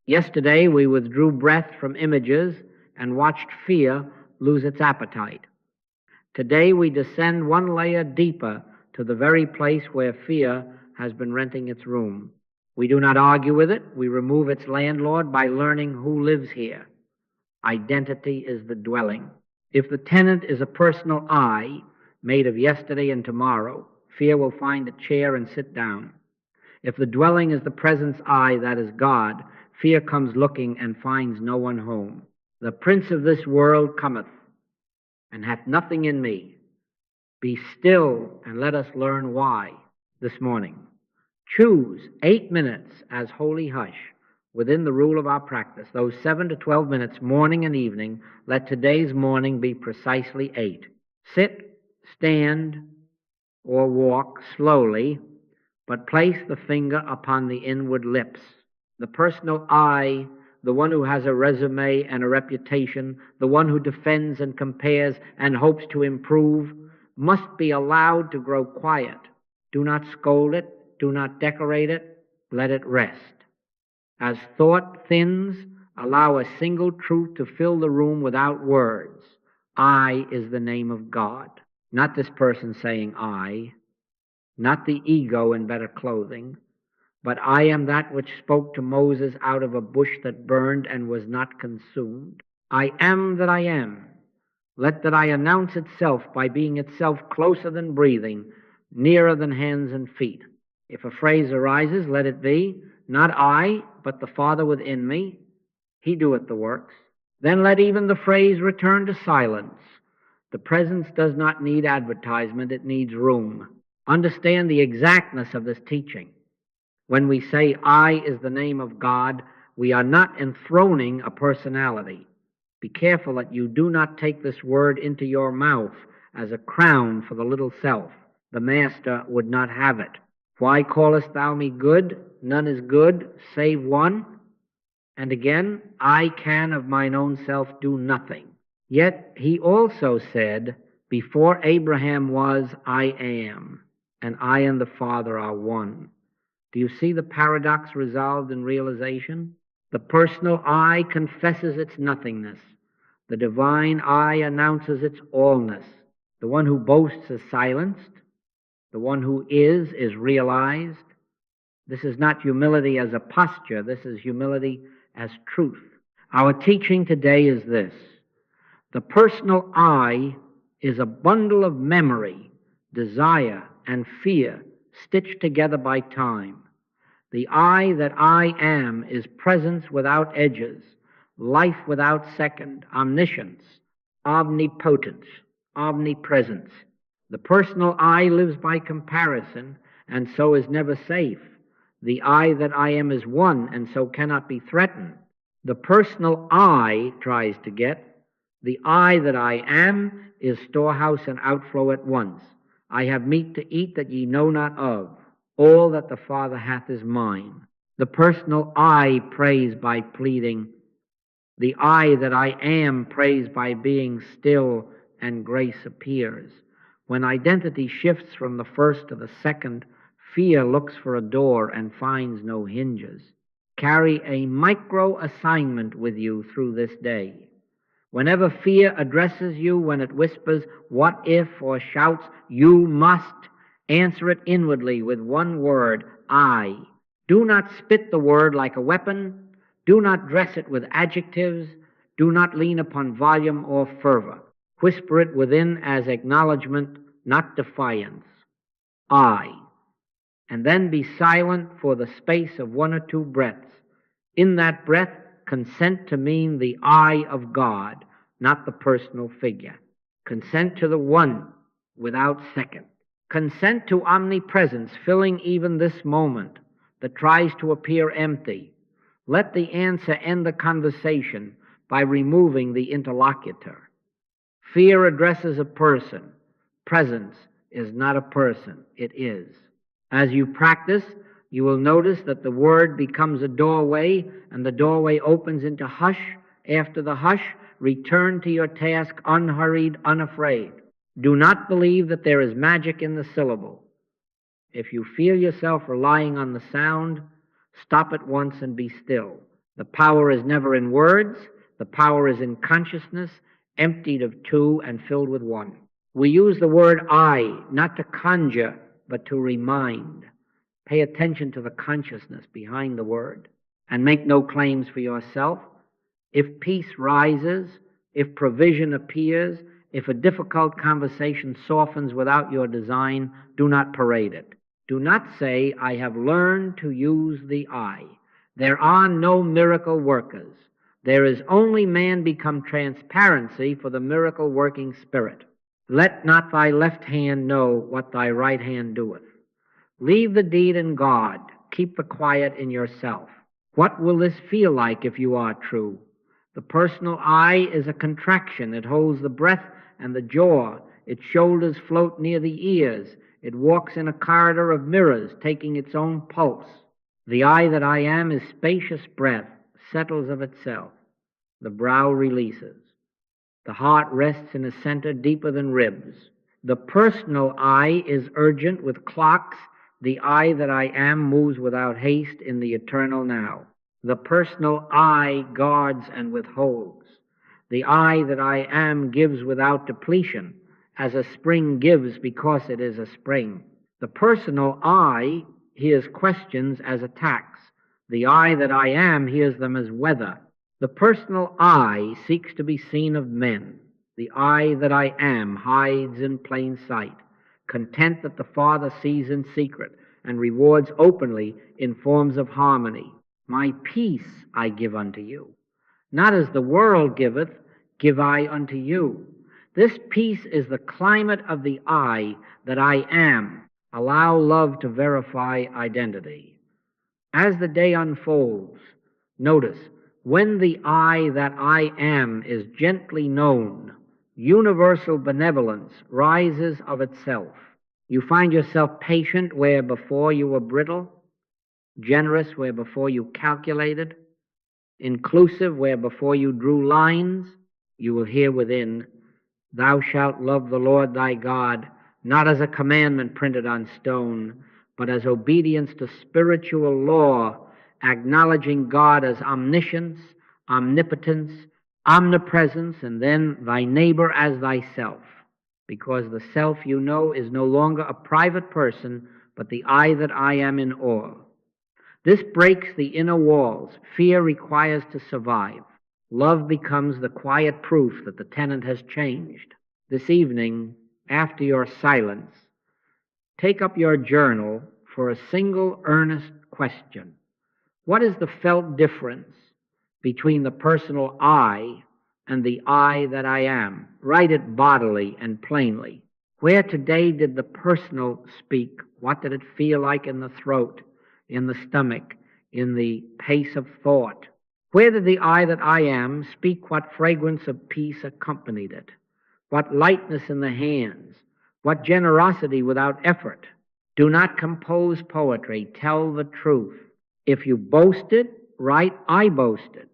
Yesterday we withdrew breath from images and watched fear lose its appetite. Today we descend one layer deeper to the very place where fear has been renting its room. We do not argue with it. We remove its landlord by learning who lives here. Identity is the dwelling. If the tenant is a personal I, made of yesterday and tomorrow, fear will find a chair and sit down. If the dwelling is the presence I, that is God, fear comes looking and finds no one home. The prince of this world cometh, and hath nothing in me. Be still, and let us learn why this morning. Choose 8 minutes as holy hush within the rule of our practice. Those 7 to 12 minutes, morning and evening, let today's morning be precisely 8. Sit, stand, or walk slowly, but place the finger upon the inward lips. The personal I, the one who has a resume and a reputation, the one who defends and compares and hopes to improve, must be allowed to grow quiet. Do not scold it. Do not decorate it. Let it rest. As thought thins, allow a single truth to fill the room without words. I is the name of God. Not this person saying I, not the ego in better clothing, but I am that which spoke to Moses out of a bush that burned and was not consumed. I am that I am. Let that I announce itself by being itself closer than breathing, nearer than hands and feet. If a phrase arises, let it be, not I, but the Father within me. He doeth the works. Then let even the phrase return to silence. The presence does not need advertisement, it needs room. Understand the exactness of this teaching. When we say I is the name of God, we are not enthroning a personality. Be careful that you do not take this word into your mouth as a crown for the little self. The Master would not have it. Why callest thou me good? None is good, save one. And again, I can of mine own self do nothing. Yet he also said, Before Abraham was, I am, and I and the Father are one. Do you see the paradox resolved in realization? The personal I confesses its nothingness. The divine I announces its allness. The one who boasts is silenced. The one who is realized. This is not humility as a posture. This is humility as truth. Our teaching today is this. The personal I is a bundle of memory, desire, and fear stitched together by time. The I that I am is presence without edges, life without second, omniscience, omnipotence, omnipresence. The personal I lives by comparison, and so is never safe. The I that I am is one, and so cannot be threatened. The personal I tries to get. The I that I am is storehouse and outflow at once. I have meat to eat that ye know not of. All that the Father hath is mine. The personal I prays by pleading. The I that I am prays by being still, and grace appears. When identity shifts from the first to the second, fear looks for a door and finds no hinges. Carry a micro assignment with you through this day. Whenever fear addresses you, when it whispers, what if, or shouts, you must, answer it inwardly with one word, I. Do not spit the word like a weapon. Do not dress it with adjectives. Do not lean upon volume or fervor. Whisper it within as acknowledgement, not defiance. I. And then be silent for the space of 1 or 2 breaths. In that breath, consent to mean the I of God, not the personal figure. Consent to the one without second. Consent to omnipresence, filling even this moment that tries to appear empty. Let the answer end the conversation by removing the interlocutor. Fear addresses a person. Presence is not a person, it is. As you practice, you will notice that the word becomes a doorway, and the doorway opens into hush. After the hush, return to your task unhurried, unafraid. Do not believe that there is magic in the syllable. If you feel yourself relying on the sound, stop at once and be still. The power is never in words. The power is in consciousness, emptied of 2 and filled with 1. We use the word I not to conjure, but to remind. Pay attention to the consciousness behind the word, and make no claims for yourself. If peace rises, if provision appears, if a difficult conversation softens without your design, do not parade it. Do not say, I have learned to use the I. There are no miracle workers. There is only man become transparency for the miracle working spirit. Let not thy left hand know what thy right hand doeth. Leave the deed in God. Keep the quiet in yourself. What will this feel like if you are true? The personal I is a contraction. It holds the breath and the jaw. Its shoulders float near the ears. It walks in a corridor of mirrors, taking its own pulse. The I that I am is spacious breath, settles of itself. The brow releases. The heart rests in a center deeper than ribs. The personal I is urgent with clocks. The I that I am moves without haste in the eternal now. The personal I guards and withholds. The I that I am gives without depletion, as a spring gives because it is a spring. The personal I hears questions as attacks. The I that I am hears them as weather. The personal I seeks to be seen of men. The I that I am hides in plain sight, content that the Father sees in secret and rewards openly in forms of harmony. My peace I give unto you. Not as the world giveth, give I unto you. This peace is the climate of the I that I am. Allow love to verify identity. As the day unfolds, notice, when the I that I am is gently known, universal benevolence rises of itself. You find yourself patient where before you were brittle, generous where before you calculated, inclusive where before you drew lines. You will hear within, Thou shalt love the Lord thy God, not as a commandment printed on stone, but as obedience to spiritual law, acknowledging God as omniscience, omnipotence, omnipresence, and then thy neighbor as thyself, because the self you know is no longer a private person, but the I that I am in all. This breaks the inner walls fear requires to survive. Love becomes the quiet proof that the tenant has changed. This evening, after your silence, take up your journal for a single earnest question. What is the felt difference between the personal I and the I that I am? Write it bodily and plainly. Where today did the personal speak? What did it feel like in the throat, in the stomach, in the pace of thought? Where did the I that I am speak? What fragrance of peace accompanied it? What lightness in the hands? What generosity without effort? Do not compose poetry. Tell the truth. If you boasted, write, I boasted.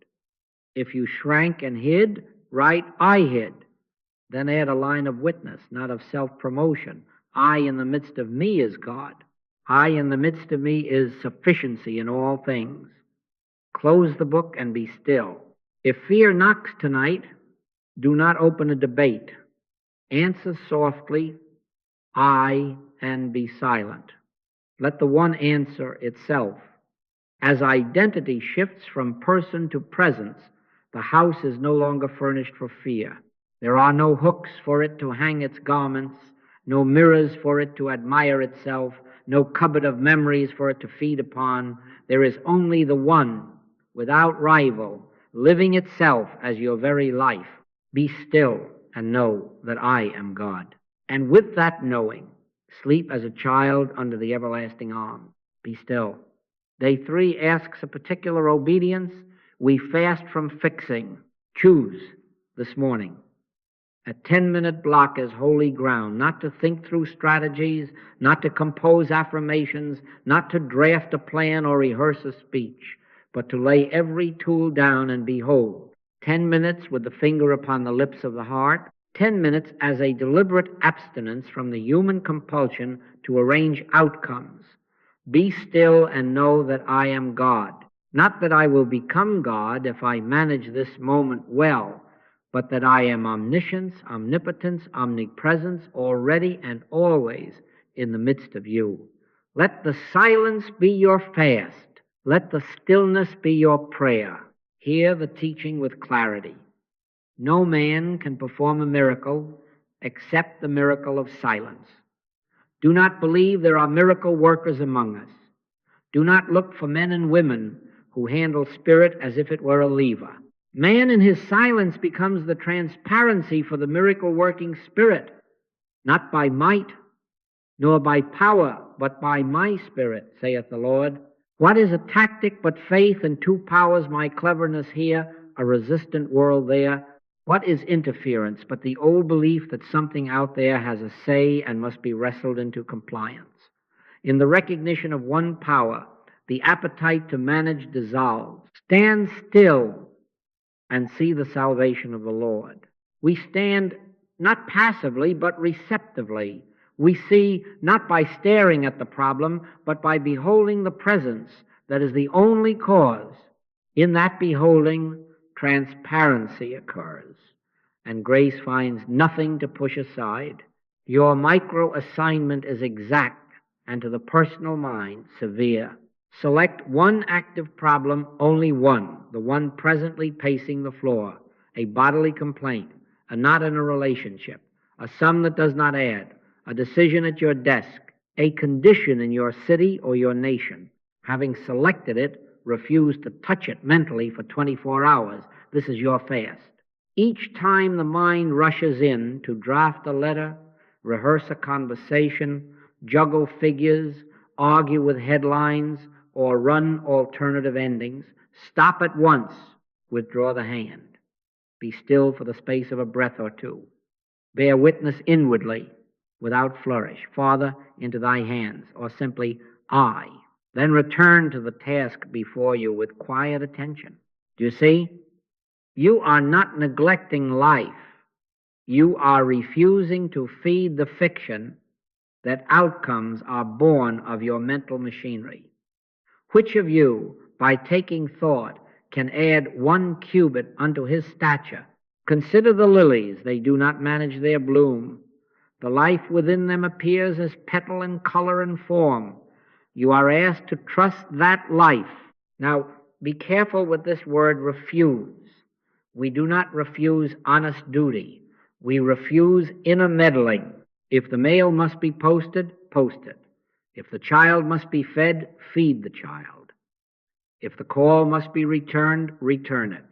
If you shrank and hid, write, I hid. Then add a line of witness, not of self-promotion. I in the midst of me is God. I in the midst of me is sufficiency in all things. Close the book and be still. If fear knocks tonight, do not open a debate. Answer softly, I, and be silent. Let the one answer itself. As identity shifts from person to presence, the house is no longer furnished for fear. There are no hooks for it to hang its garments, no mirrors for it to admire itself, no cupboard of memories for it to feed upon. There is only the one, without rival, living itself as your very life. Be still and know that I am God. And with that knowing, sleep as a child under the everlasting arm. Be still. Day 3 asks a particular obedience. We fast from fixing. Choose this morning. A 10-minute block is holy ground, not to think through strategies, not to compose affirmations, not to draft a plan or rehearse a speech, but to lay every tool down and behold. 10 minutes with the finger upon the lips of the heart, 10 minutes as a deliberate abstinence from the human compulsion to arrange outcomes. Be still and know that I am God. Not that I will become God if I manage this moment well, but that I am omniscience, omnipotence, omnipresence, already and always in the midst of you. Let the silence be your fast. Let the stillness be your prayer. Hear the teaching with clarity. No man can perform a miracle except the miracle of silence. Do not believe there are miracle workers among us. Do not look for men and women who handle spirit as if it were a lever. Man in his silence becomes the transparency for the miracle-working Spirit, not by might, nor by power, but by my Spirit, saith the Lord. What is a tactic but faith and two powers, my cleverness here, a resistant world there? What is interference but the old belief that something out there has a say and must be wrestled into compliance? In the recognition of one power, the appetite to manage dissolves. Stand still and see the salvation of the Lord. We stand not passively, but receptively. We see not by staring at the problem, but by beholding the presence that is the only cause. In that beholding, transparency occurs, and grace finds nothing to push aside. Your micro-assignment is exact, and to the personal mind, severe. Select one active problem, only one, the one presently pacing the floor, a bodily complaint, a knot in a relationship, a sum that does not add, a decision at your desk, a condition in your city or your nation. Having selected it, refuse to touch it mentally for 24 hours. This is your fast. Each time the mind rushes in to draft a letter, rehearse a conversation, juggle figures, argue with headlines, or run alternative endings, stop at once, withdraw the hand. Be still for the space of a breath or two. Bear witness inwardly, without flourish. Father, into thy hands, or simply, I. Then return to the task before you with quiet attention. Do you see? You are not neglecting life. You are refusing to feed the fiction that outcomes are born of your mental machinery. Which of you, by taking thought, can add 1 cubit unto his stature? Consider the lilies, they do not manage their bloom. The life within them appears as petal in color and form. You are asked to trust that life. Now, be careful with this word refuse. We do not refuse honest duty. We refuse inner meddling. If the mail must be posted, post it. If the child must be fed, feed the child. If the call must be returned, return it.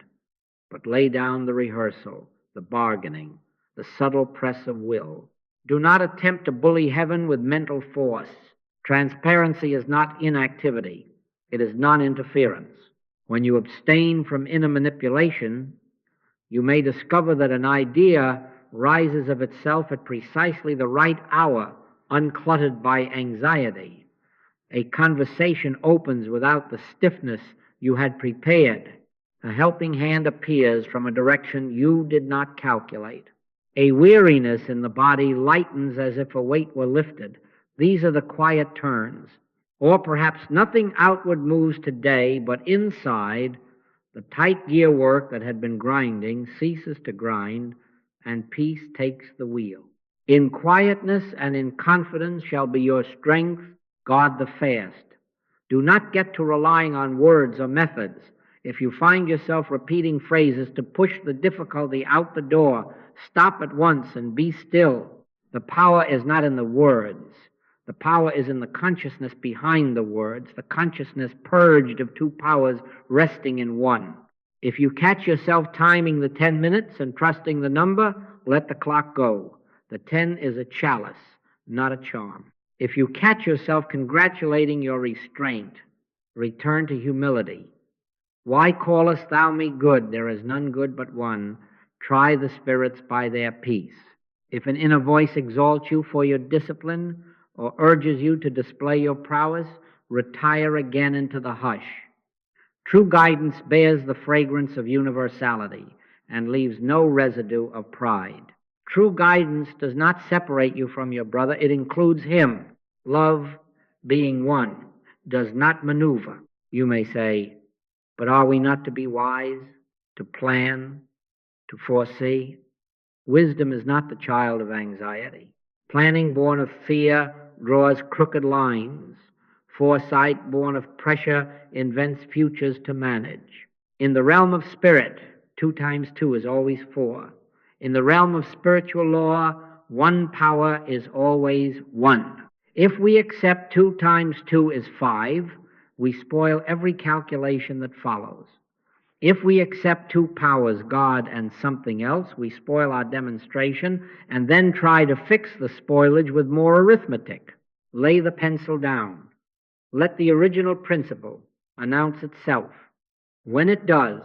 But lay down the rehearsal, the bargaining, the subtle press of will. Do not attempt to bully heaven with mental force. Transparency is not inactivity. It is non-interference. When you abstain from inner manipulation, you may discover that an idea rises of itself at precisely the right hour, uncluttered by anxiety. A conversation opens without the stiffness you had prepared. A helping hand appears from a direction you did not calculate. A weariness in the body lightens as if a weight were lifted. These are the quiet turns. Or perhaps nothing outward moves today, but inside, the tight gear work that had been grinding ceases to grind, and peace takes the wheel. In quietness and in confidence shall be your strength. Guard the fast. Do not get to relying on words or methods. If you find yourself repeating phrases to push the difficulty out the door, stop at once and be still. The power is not in the words. The power is in the consciousness behind the words, the consciousness purged of two powers resting in one. If you catch yourself timing the 10 minutes and trusting the number, let the clock go. The 10 is a chalice, not a charm. If you catch yourself congratulating your restraint, return to humility. Why callest thou me good? There is none good but one. Try the spirits by their peace. If an inner voice exalts you for your discipline or urges you to display your prowess, retire again into the hush. True guidance bears the fragrance of universality and leaves no residue of pride. True guidance does not separate you from your brother. It includes him. Love, being one, does not maneuver. You may say, but are we not to be wise, to plan, to foresee? Wisdom is not the child of anxiety. Planning born of fear draws crooked lines. Foresight born of pressure invents futures to manage. In the realm of spirit, 2 times 2 is always 4. In the realm of spiritual law, one power is always one. If we accept 2 times 2 is 5, we spoil every calculation that follows. If we accept 2 powers, God and something else, we spoil our demonstration and then try to fix the spoilage with more arithmetic. Lay the pencil down. Let the original principle announce itself. When it does,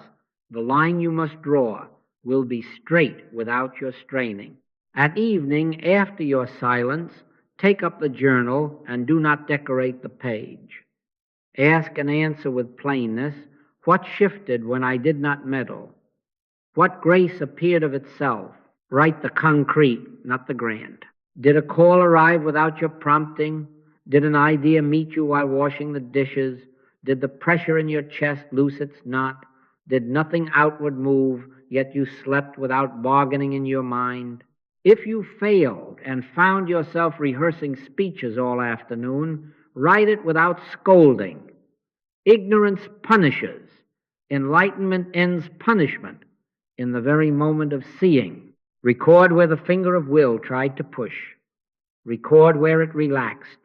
the line you must draw will be straight without your straining. At evening, after your silence, take up the journal and do not decorate the page. Ask and answer with plainness, what shifted when I did not meddle? What grace appeared of itself? Write the concrete, not the grand. Did a call arrive without your prompting? Did an idea meet you while washing the dishes? Did the pressure in your chest loose its knot? Did nothing outward move, yet you slept without bargaining in your mind? If you failed and found yourself rehearsing speeches all afternoon, write it without scolding. Ignorance punishes. Enlightenment ends punishment in the very moment of seeing. Record where the finger of will tried to push. Record where it relaxed.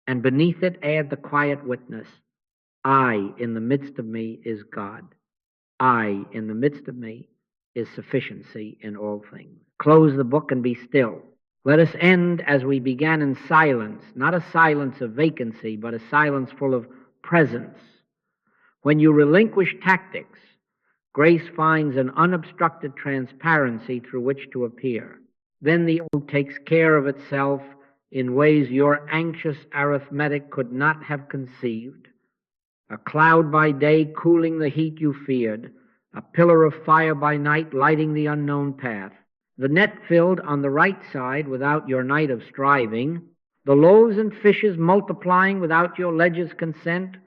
And beneath it add the quiet witness. I in the midst of me is God. I in the midst of me is sufficiency in all things. Close the book and be still. Let us end as we began in silence, not a silence of vacancy, but a silence full of presence. When you relinquish tactics, grace finds an unobstructed transparency through which to appear. Then the old takes care of itself in ways your anxious arithmetic could not have conceived. A cloud by day cooling the heat you feared, a pillar of fire by night lighting the unknown path. the net filled on the right side without your night of striving, the loaves and fishes multiplying without your ledger's consent,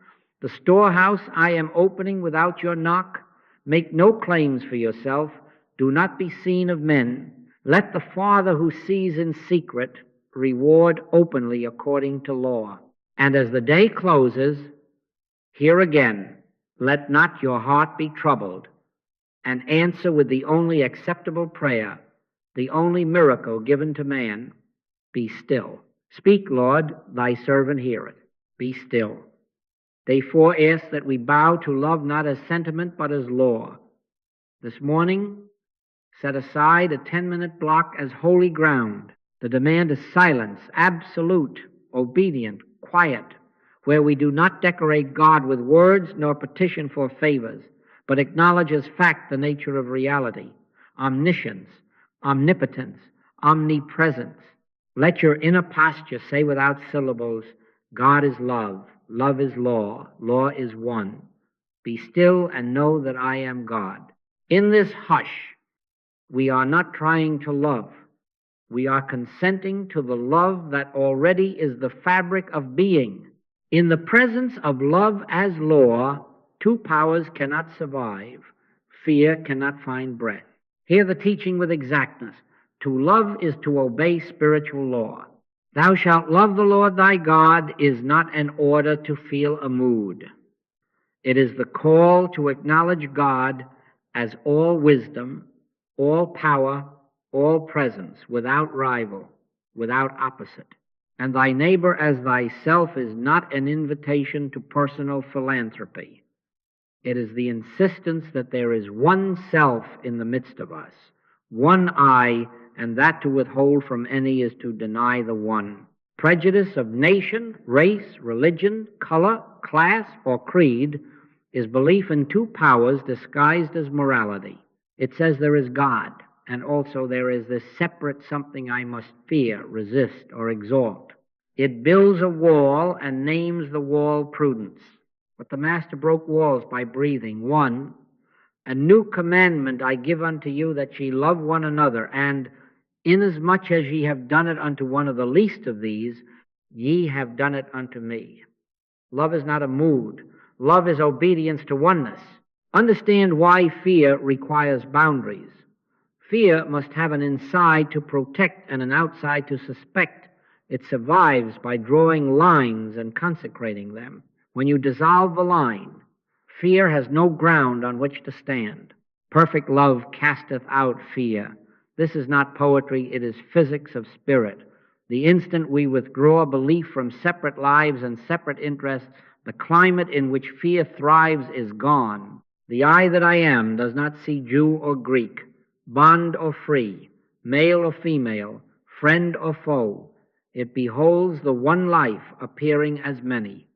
the storehouse I am opening without your knock. Make no claims for yourself. Do not be seen of men. Let the Father who sees in secret reward openly according to law. And as the day closes, here again, let not your heart be troubled, and answer with the only acceptable prayer, the only miracle given to man, be still. Speak, Lord, thy servant heareth. Be still. They four ask that we bow to love not as sentiment but as law. This morning, set aside a 10-minute block as holy ground. The demand is silence, absolute, obedient, quiet, where we do not decorate God with words nor petition for favors, but acknowledge as fact the nature of reality, omniscience, omnipotence, omnipresence. Let your inner posture say without syllables, God is love, love is law, law is one. Be still and know that I am God. In this hush, we are not trying to love. We are consenting to the love that already is the fabric of being. In the presence of love as law, two powers cannot survive. Fear cannot find breath. Hear the teaching with exactness. To love is to obey spiritual law. Thou shalt love the Lord thy God is not an order to feel a mood. It is the call to acknowledge God as all wisdom, all power, all presence, without rival, without opposite. And thy neighbor as thyself is not an invitation to personal philanthropy. It is the insistence that there is one self in the midst of us, one I, and that to withhold from any is to deny the one. Prejudice of nation, race, religion, color, class, or creed is belief in two powers disguised as morality. It says there is God, and also there is this separate something I must fear, resist, or exalt. It builds a wall and names the wall prudence. But the Master broke walls by breathing. One, a new commandment I give unto you, that ye love one another, and inasmuch as ye have done it unto one of the least of these, ye have done it unto me. Love is not a mood. Love is obedience to oneness. Understand why fear requires boundaries. Fear must have an inside to protect and an outside to suspect. It survives by drawing lines and consecrating them. When you dissolve the line, fear has no ground on which to stand. Perfect love casteth out fear. This is not poetry, it is physics of spirit. The instant we withdraw belief from separate lives and separate interests, the climate in which fear thrives is gone. The I that I am does not see Jew or Greek, bond or free, male or female, friend or foe. It beholds the one life appearing as many.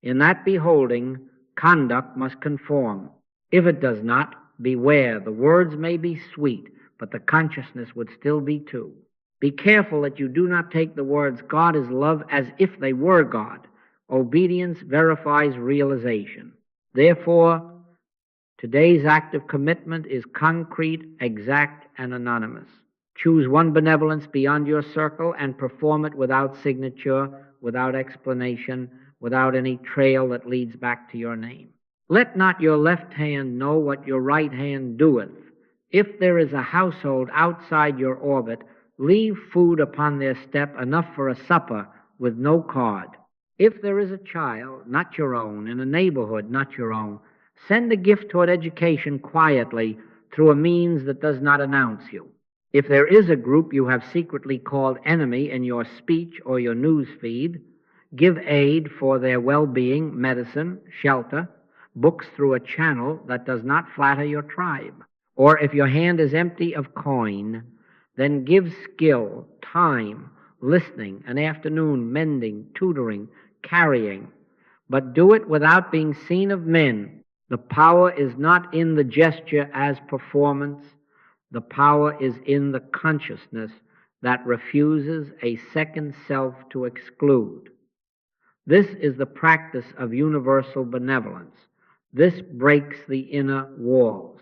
In that beholding, conduct must conform. If it does not, beware. The words may be sweet, but the consciousness would still be two. Be careful that you do not take the words God is love as if they were God. Obedience verifies realization. Therefore, today's act of commitment is concrete, exact, and anonymous. Choose one benevolence beyond your circle and perform it without signature, without explanation, without any trail that leads back to your name. Let not your left hand know what your right hand doeth. If there is a household outside your orbit, leave food upon their step, enough for a supper with no card. If there is a child, not your own, in a neighborhood, not your own, send a gift toward education quietly through a means that does not announce you. If there is a group you have secretly called enemy in your speech or your news feed, give aid for their well-being, medicine, shelter, books through a channel that does not flatter your tribe. Or if your hand is empty of coin, then give skill, time, listening, an afternoon, mending, tutoring, carrying. But do it without being seen of men. The power is not in the gesture as performance. The power is in the consciousness that refuses a second self to exclude. This is the practice of universal benevolence. This breaks the inner walls.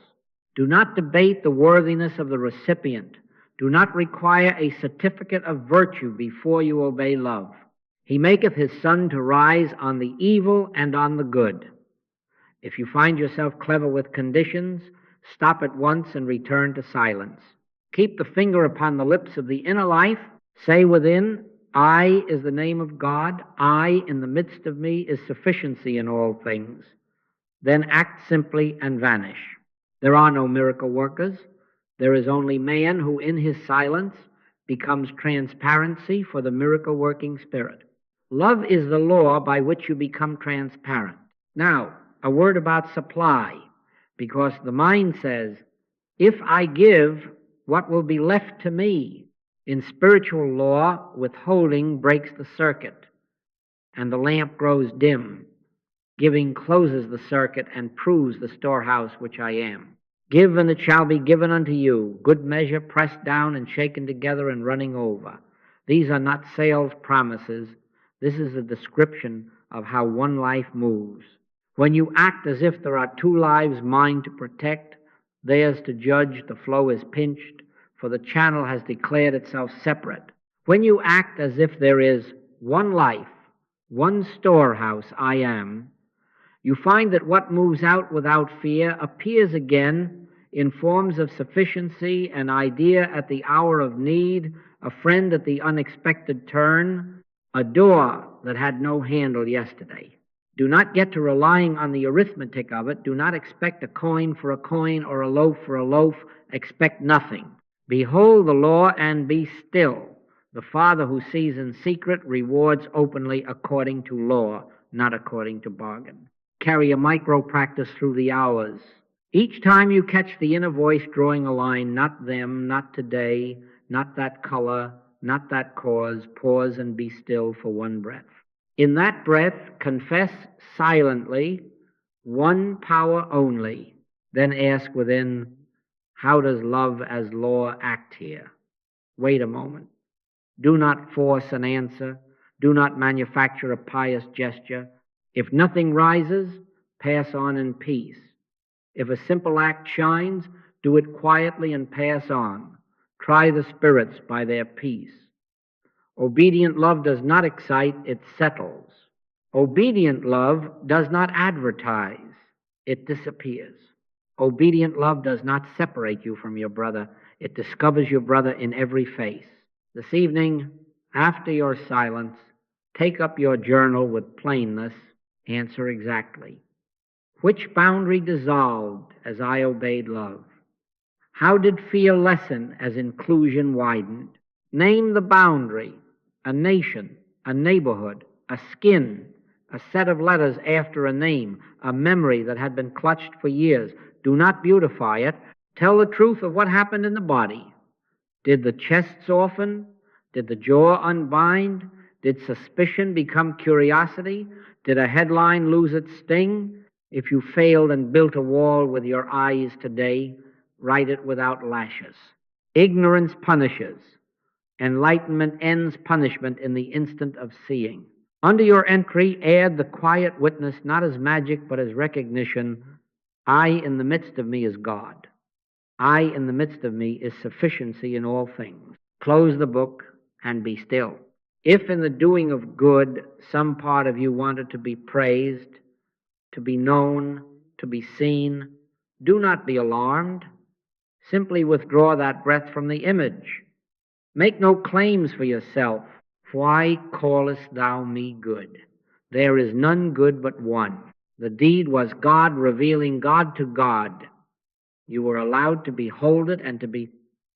Do not debate the worthiness of the recipient. Do not require a certificate of virtue before you obey love. He maketh his sun to rise on the evil and on the good. If you find yourself clever with conditions, stop at once and return to silence. Keep the finger upon the lips of the inner life. Say within, I is the name of God. I in the midst of me is sufficiency in all things. Then act simply and vanish. There are no miracle workers. There is only man who in his silence becomes transparency for the miracle-working spirit. Love is the law by which you become transparent. Now, a word about supply, because the mind says, if I give, what will be left to me? In spiritual law, withholding breaks the circuit, and the lamp grows dim. Giving closes the circuit and proves the storehouse which I am. Give, and it shall be given unto you, good measure, pressed down and shaken together and running over. These are not sales promises. This is a description of how one life moves. When you act as if there are two lives, mine to protect, theirs to judge, the flow is pinched, for the channel has declared itself separate. When you act as if there is one life, one storehouse, I am, you find that what moves out without fear appears again in forms of sufficiency, an idea at the hour of need, a friend at the unexpected turn, a door that had no handle yesterday. Do not get to relying on the arithmetic of it. Do not expect a coin for a coin or a loaf for a loaf. Expect nothing. Behold the law and be still. The Father who sees in secret rewards openly according to law, not according to bargain. Carry a micro-practice through the hours. Each time you catch the inner voice drawing a line, not them, not today, not that color, not that cause, pause and be still for one breath. In that breath, confess silently, one power only. Then ask within, how does love as law act here? Wait a moment. Do not force an answer. Do not manufacture a pious gesture. If nothing rises, pass on in peace. If a simple act shines, do it quietly and pass on. Try the spirits by their peace. Obedient love does not excite, it settles. Obedient love does not advertise, it disappears. Obedient love does not separate you from your brother, it discovers your brother in every face. This evening, after your silence, take up your journal with plainness. Answer exactly. Which boundary dissolved as I obeyed love? How did fear lessen as inclusion widened? Name the boundary, a nation, a neighborhood, a skin, a set of letters after a name, a memory that had been clutched for years. Do not beautify it. Tell the truth of what happened in the body. Did the chest soften? Did the jaw unbind? Did suspicion become curiosity? Did a headline lose its sting? If you failed and built a wall with your eyes today, write it without lashes. Ignorance punishes. Enlightenment ends punishment in the instant of seeing. Under your entry, add the quiet witness, not as magic, but as recognition. I in the midst of me is God. I in the midst of me is sufficiency in all things. Close the book and be still. If in the doing of good, some part of you wanted to be praised, to be known, to be seen, do not be alarmed. Simply withdraw that breath from the image. Make no claims for yourself. Why callest thou me good? There is none good but one. The deed was God revealing God to God. You were allowed to behold it and to be,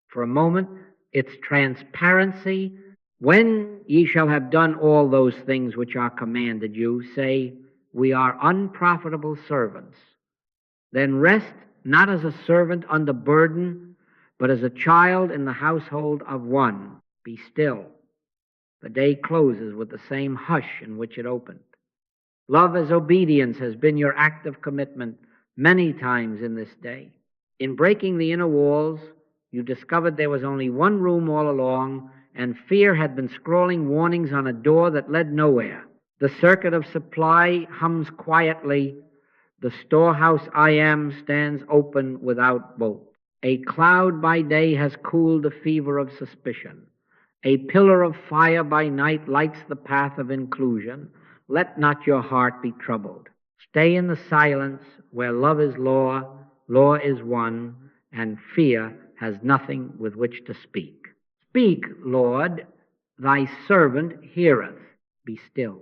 for a moment, its transparency. When ye shall have done all those things which are commanded you, say, we are unprofitable servants. Then rest not as a servant under burden, but as a child in the household of one. Be still. The day closes with the same hush in which it opened. Love as obedience has been your act of commitment many times in this day. In breaking the inner walls, you discovered there was only one room all along, and fear had been scrawling warnings on a door that led nowhere. The circuit of supply hums quietly. The storehouse I am stands open without bolt. A cloud by day has cooled the fever of suspicion. A pillar of fire by night lights the path of inclusion. Let not your heart be troubled. Stay in the silence where love is law, law is one, and fear has nothing with which to speak. Speak, Lord, thy servant heareth. Be still.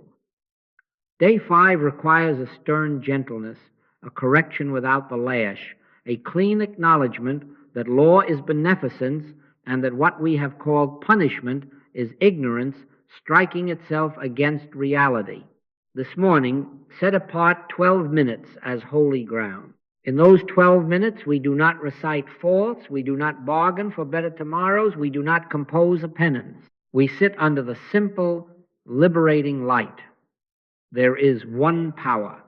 Day 5 requires a stern gentleness, a correction without the lash, a clean acknowledgement that law is beneficence and that what we have called punishment is ignorance striking itself against reality. This morning, set apart 12 minutes as holy ground. In those 12 minutes, we do not recite faults, we do not bargain for better tomorrows, we do not compose a penance. We sit under the simple, liberating light. There is one power.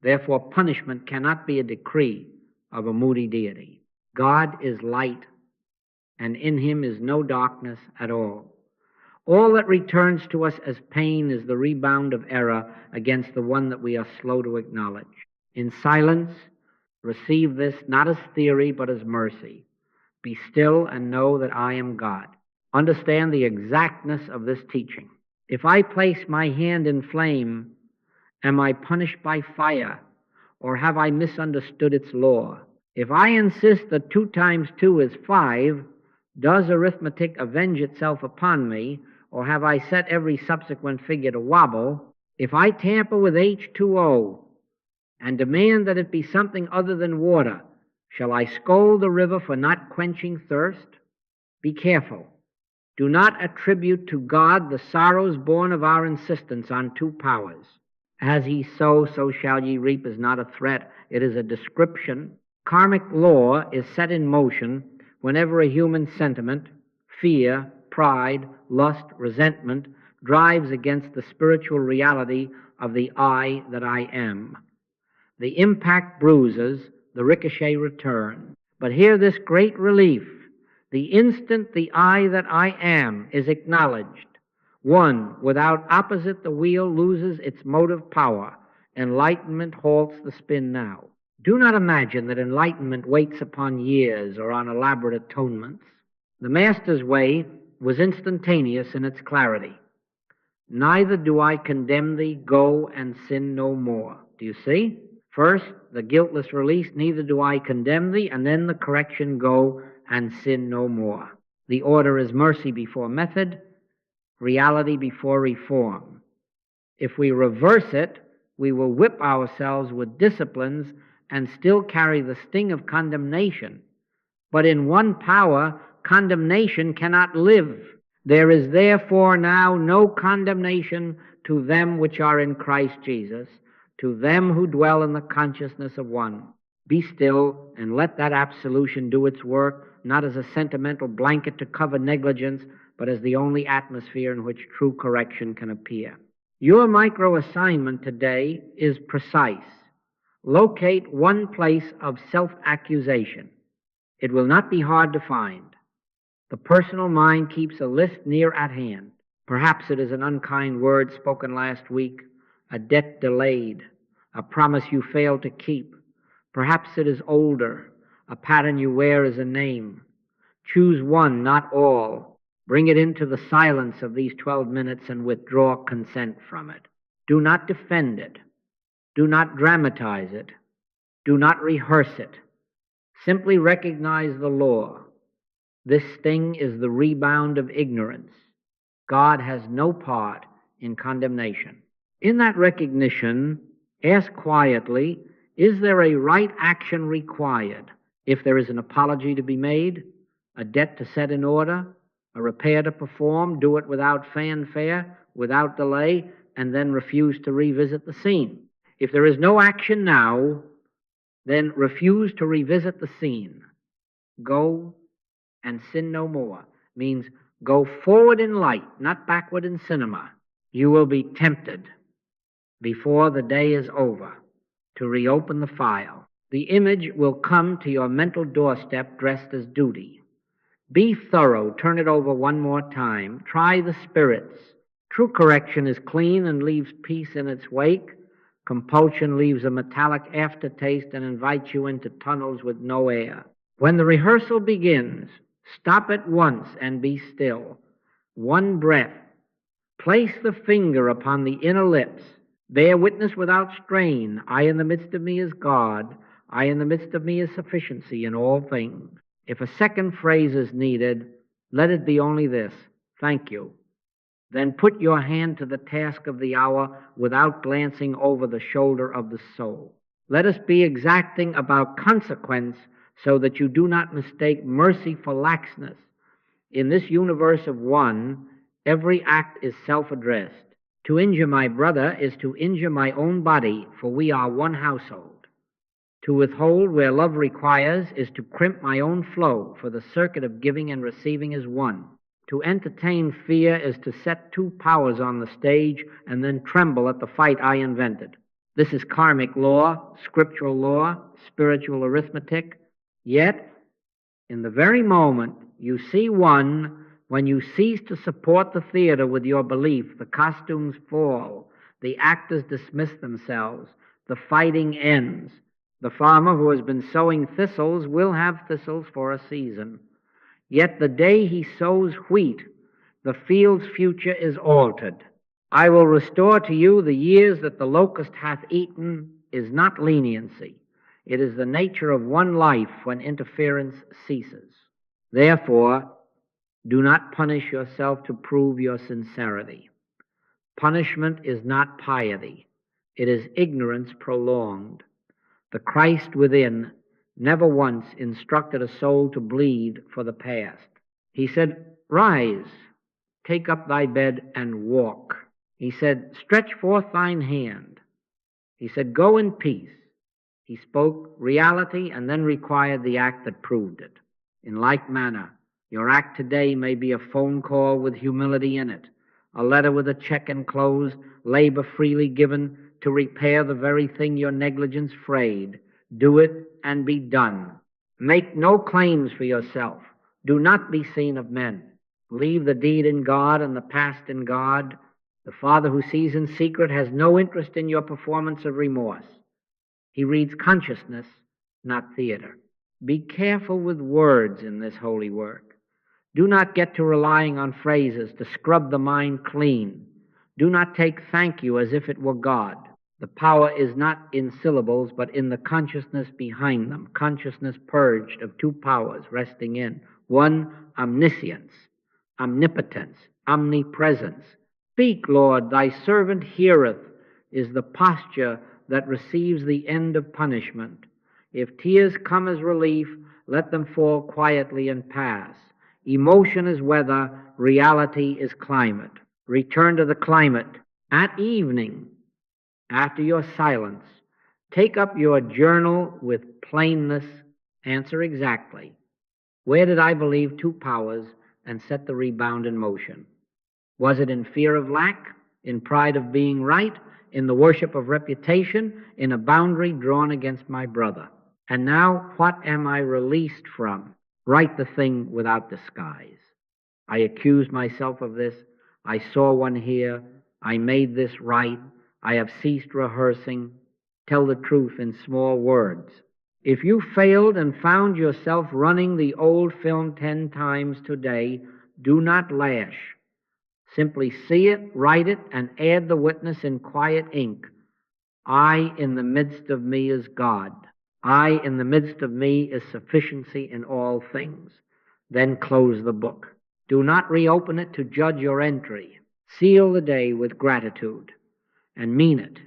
Therefore, punishment cannot be a decree of a moody deity. God is light, and in him is no darkness at all. All that returns to us as pain is the rebound of error against the one that we are slow to acknowledge. In silence, receive this not as theory, but as mercy. Be still and know that I am God. Understand the exactness of this teaching. If I place my hand in flame, am I punished by fire, or have I misunderstood its law? If I insist that 2 times 2 is 5, does arithmetic avenge itself upon me, or have I set every subsequent figure to wobble? If I tamper with H2O and demand that it be something other than water, shall I scold the river for not quenching thirst? Be careful. Do not attribute to God the sorrows born of our insistence on 2 powers. As ye sow, so shall ye reap is not a threat. It is a description. Karmic law is set in motion whenever a human sentiment, fear, pride, lust, resentment, drives against the spiritual reality of the I that I am. The impact bruises, the ricochet return. But hear this great relief. The instant the I that I am is acknowledged, one, without opposite the wheel loses its motive power. Enlightenment halts the spin now. Do not imagine that enlightenment waits upon years or on elaborate atonements. The Master's way was instantaneous in its clarity. Neither do I condemn thee, go and sin no more. Do you see? First, the guiltless release, neither do I condemn thee, and then the correction, go and sin no more. The order is mercy before method, reality before reform. If we reverse it, we will whip ourselves with disciplines and still carry the sting of condemnation. But in one power, condemnation cannot live. There is therefore now no condemnation to them which are in Christ Jesus, to them who dwell in the consciousness of one. Be still and let that absolution do its work, not as a sentimental blanket to cover negligence, but as the only atmosphere in which true correction can appear. Your micro-assignment today is precise. Locate one place of self-accusation. It will not be hard to find. The personal mind keeps a list near at hand. Perhaps it is an unkind word spoken last week, a debt delayed, a promise you failed to keep. Perhaps it is older, a pattern you wear as a name. Choose one, not all. Bring it into the silence of these 12 minutes and withdraw consent from it. Do not defend it. Do not dramatize it. Do not rehearse it. Simply recognize the law. This sting is the rebound of ignorance. God has no part in condemnation. In that recognition, ask quietly, is there a right action required? If there is an apology to be made, a debt to set in order, a repair to perform, do it without fanfare, without delay, and then refuse to revisit the scene. If there is no action now, then refuse to revisit the scene. Go and sin no more means go forward in light, not backward in cinema. You will be tempted before the day is over to reopen the file. The image will come to your mental doorstep dressed as duty. Be thorough. Turn it over one more time. Try the spirits. True correction is clean and leaves peace in its wake. Compulsion leaves a metallic aftertaste and invites you into tunnels with no air. When the rehearsal begins, stop at once and be still. One breath. Place the finger upon the inner lips. Bear witness without strain. I in the midst of me is God. I in the midst of me is sufficiency in all things. If a second phrase is needed, let it be only this: thank you. Then put your hand to the task of the hour without glancing over the shoulder of the soul. Let us be exacting about consequence so that you do not mistake mercy for laxness. In this universe of one, every act is self-addressed. To injure my brother is to injure my own body, for we are one household. To withhold where love requires is to crimp my own flow, for the circuit of giving and receiving is one. To entertain fear is to set two powers on the stage and then tremble at the fight I invented. This is karmic law, scriptural law, spiritual arithmetic. Yet, in the very moment you see one, when you cease to support the theater with your belief, the costumes fall, the actors dismiss themselves, the fighting ends. The farmer who has been sowing thistles will have thistles for a season. Yet the day he sows wheat, the field's future is altered. I will restore to you the years that the locust hath eaten is not leniency. It is the nature of one life when interference ceases. Therefore, do not punish yourself to prove your sincerity. Punishment is not piety. It is ignorance prolonged. The Christ within never once instructed a soul to bleed for the past. He said, rise, take up thy bed and walk. He said, stretch forth thine hand. He said, go in peace. He spoke reality and then required the act that proved it. In like manner, your act today may be a phone call with humility in it, a letter with a check enclosed, labor freely given to repair the very thing your negligence frayed. Do it and be done. Make no claims for yourself. Do not be seen of men. Leave the deed in God and the past in God. The Father who sees in secret has no interest in your performance of remorse. He reads consciousness, not theater. Be careful with words in this holy work. Do not get to relying on phrases to scrub the mind clean. Do not take thank you as if it were God. The power is not in syllables, but in the consciousness behind them, consciousness purged of two powers resting in. One, omniscience, omnipotence, omnipresence. Speak, Lord, thy servant heareth, is the posture that receives the end of punishment. If tears come as relief, let them fall quietly and pass. Emotion is weather, reality is climate. Return to the climate. At evening, after your silence, take up your journal with plainness. Answer exactly. Where did I believe two powers and set the rebound in motion? Was it in fear of lack, in pride of being right, in the worship of reputation, in a boundary drawn against my brother? And now, what am I released from? Write the thing without disguise. I accuse myself of this. I saw one here. I made this right. I have ceased rehearsing. Tell the truth in small words. If you failed and found yourself running the old film 10 times today, do not lash. Simply see it, write it, and add the witness in quiet ink. I in the midst of me is God. I in the midst of me is sufficiency in all things. Then close the book. Do not reopen it to judge your entry. Seal the day with gratitude and mean it.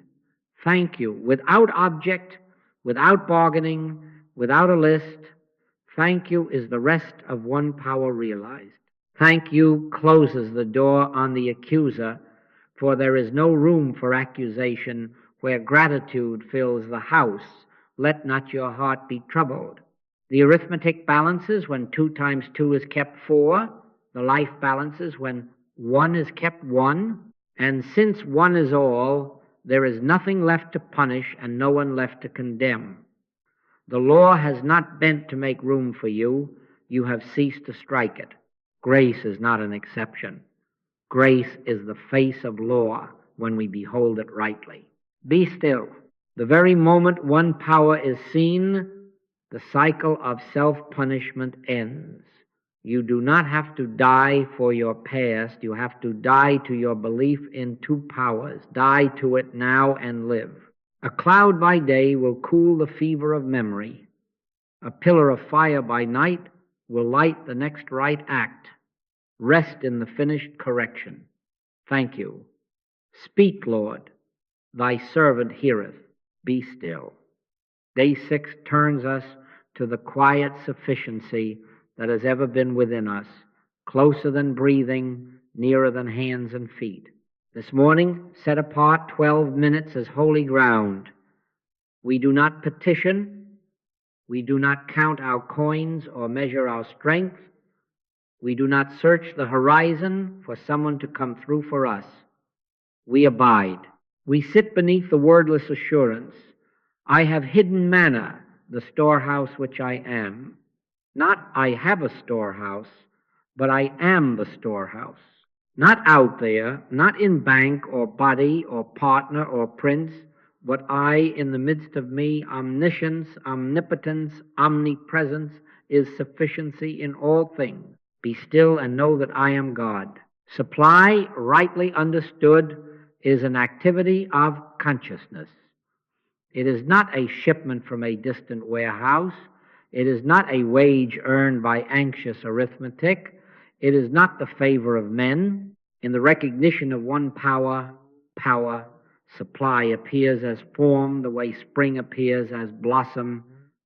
Thank you, without object, without bargaining, without a list. Thank you is the rest of one power realized. Thank you closes the door on the accuser, for there is no room for accusation where gratitude fills the house. Let not your heart be troubled. The arithmetic balances when 2 times 2 is kept 4. The life balances when 1 is kept 1. And since 1 is all, there is nothing left to punish and no one left to condemn. The law has not bent to make room for you. You have ceased to strike it. Grace is not an exception. Grace is the face of law when we behold it rightly. Be still. The very moment one power is seen, The cycle of self-punishment ends. You do not have to die for your past. You have to die to your belief in two powers. Die to it now and live. A cloud by day will cool the fever of memory. A pillar of fire by night will light the next right act. Rest in the finished correction. Thank you. Speak, Lord. Thy servant heareth. Be still. Day 6 turns us to the quiet sufficiency that has ever been within us, closer than breathing, nearer than hands and feet. This morning, set apart 12 minutes as holy ground. We do not petition. We do not count our coins or measure our strength. We do not search the horizon for someone to come through for us. We abide. We sit beneath the wordless assurance, I have hidden manna, the storehouse which I am. Not I have a storehouse, but I am the storehouse. Not out there, not in bank or body or partner or prince, but I in the midst of me, omniscience, omnipotence, omnipresence is sufficiency in all things. Be still and know that I am God. Supply, rightly understood, is an activity of consciousness. It is not a shipment from a distant warehouse. It is not a wage earned by anxious arithmetic. It is not the favor of men. In the recognition of one power, supply appears as form, the way spring appears as blossom,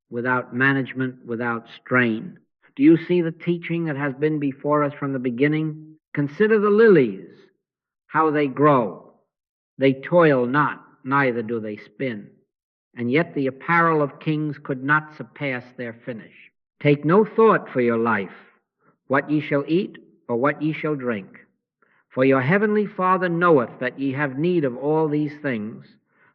without management, without strain. Do you see the teaching that has been before us from the beginning? Consider the lilies, how they grow. They toil not, neither do they spin. And yet the apparel of kings could not surpass their finish. Take no thought for your life, what ye shall eat or what ye shall drink. For your heavenly Father knoweth that ye have need of all these things.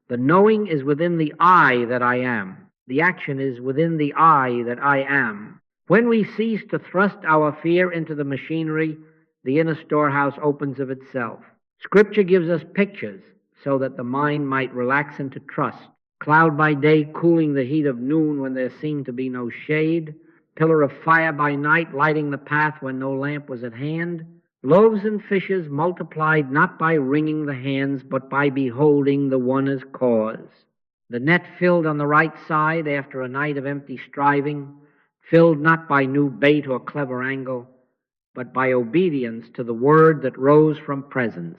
The knowing is within the I that I am. The action is within the I that I am. When we cease to thrust our fear into the machinery, the inner storehouse opens of itself. Scripture gives us pictures so that the mind might relax into trust. Cloud by day cooling the heat of noon when there seemed to be no shade. Pillar of fire by night lighting the path when no lamp was at hand. Loaves and fishes multiplied not by wringing the hands, but by beholding the one as cause. The net filled on the right side after a night of empty striving, filled not by new bait or clever angle, but by obedience to the word that rose from presence.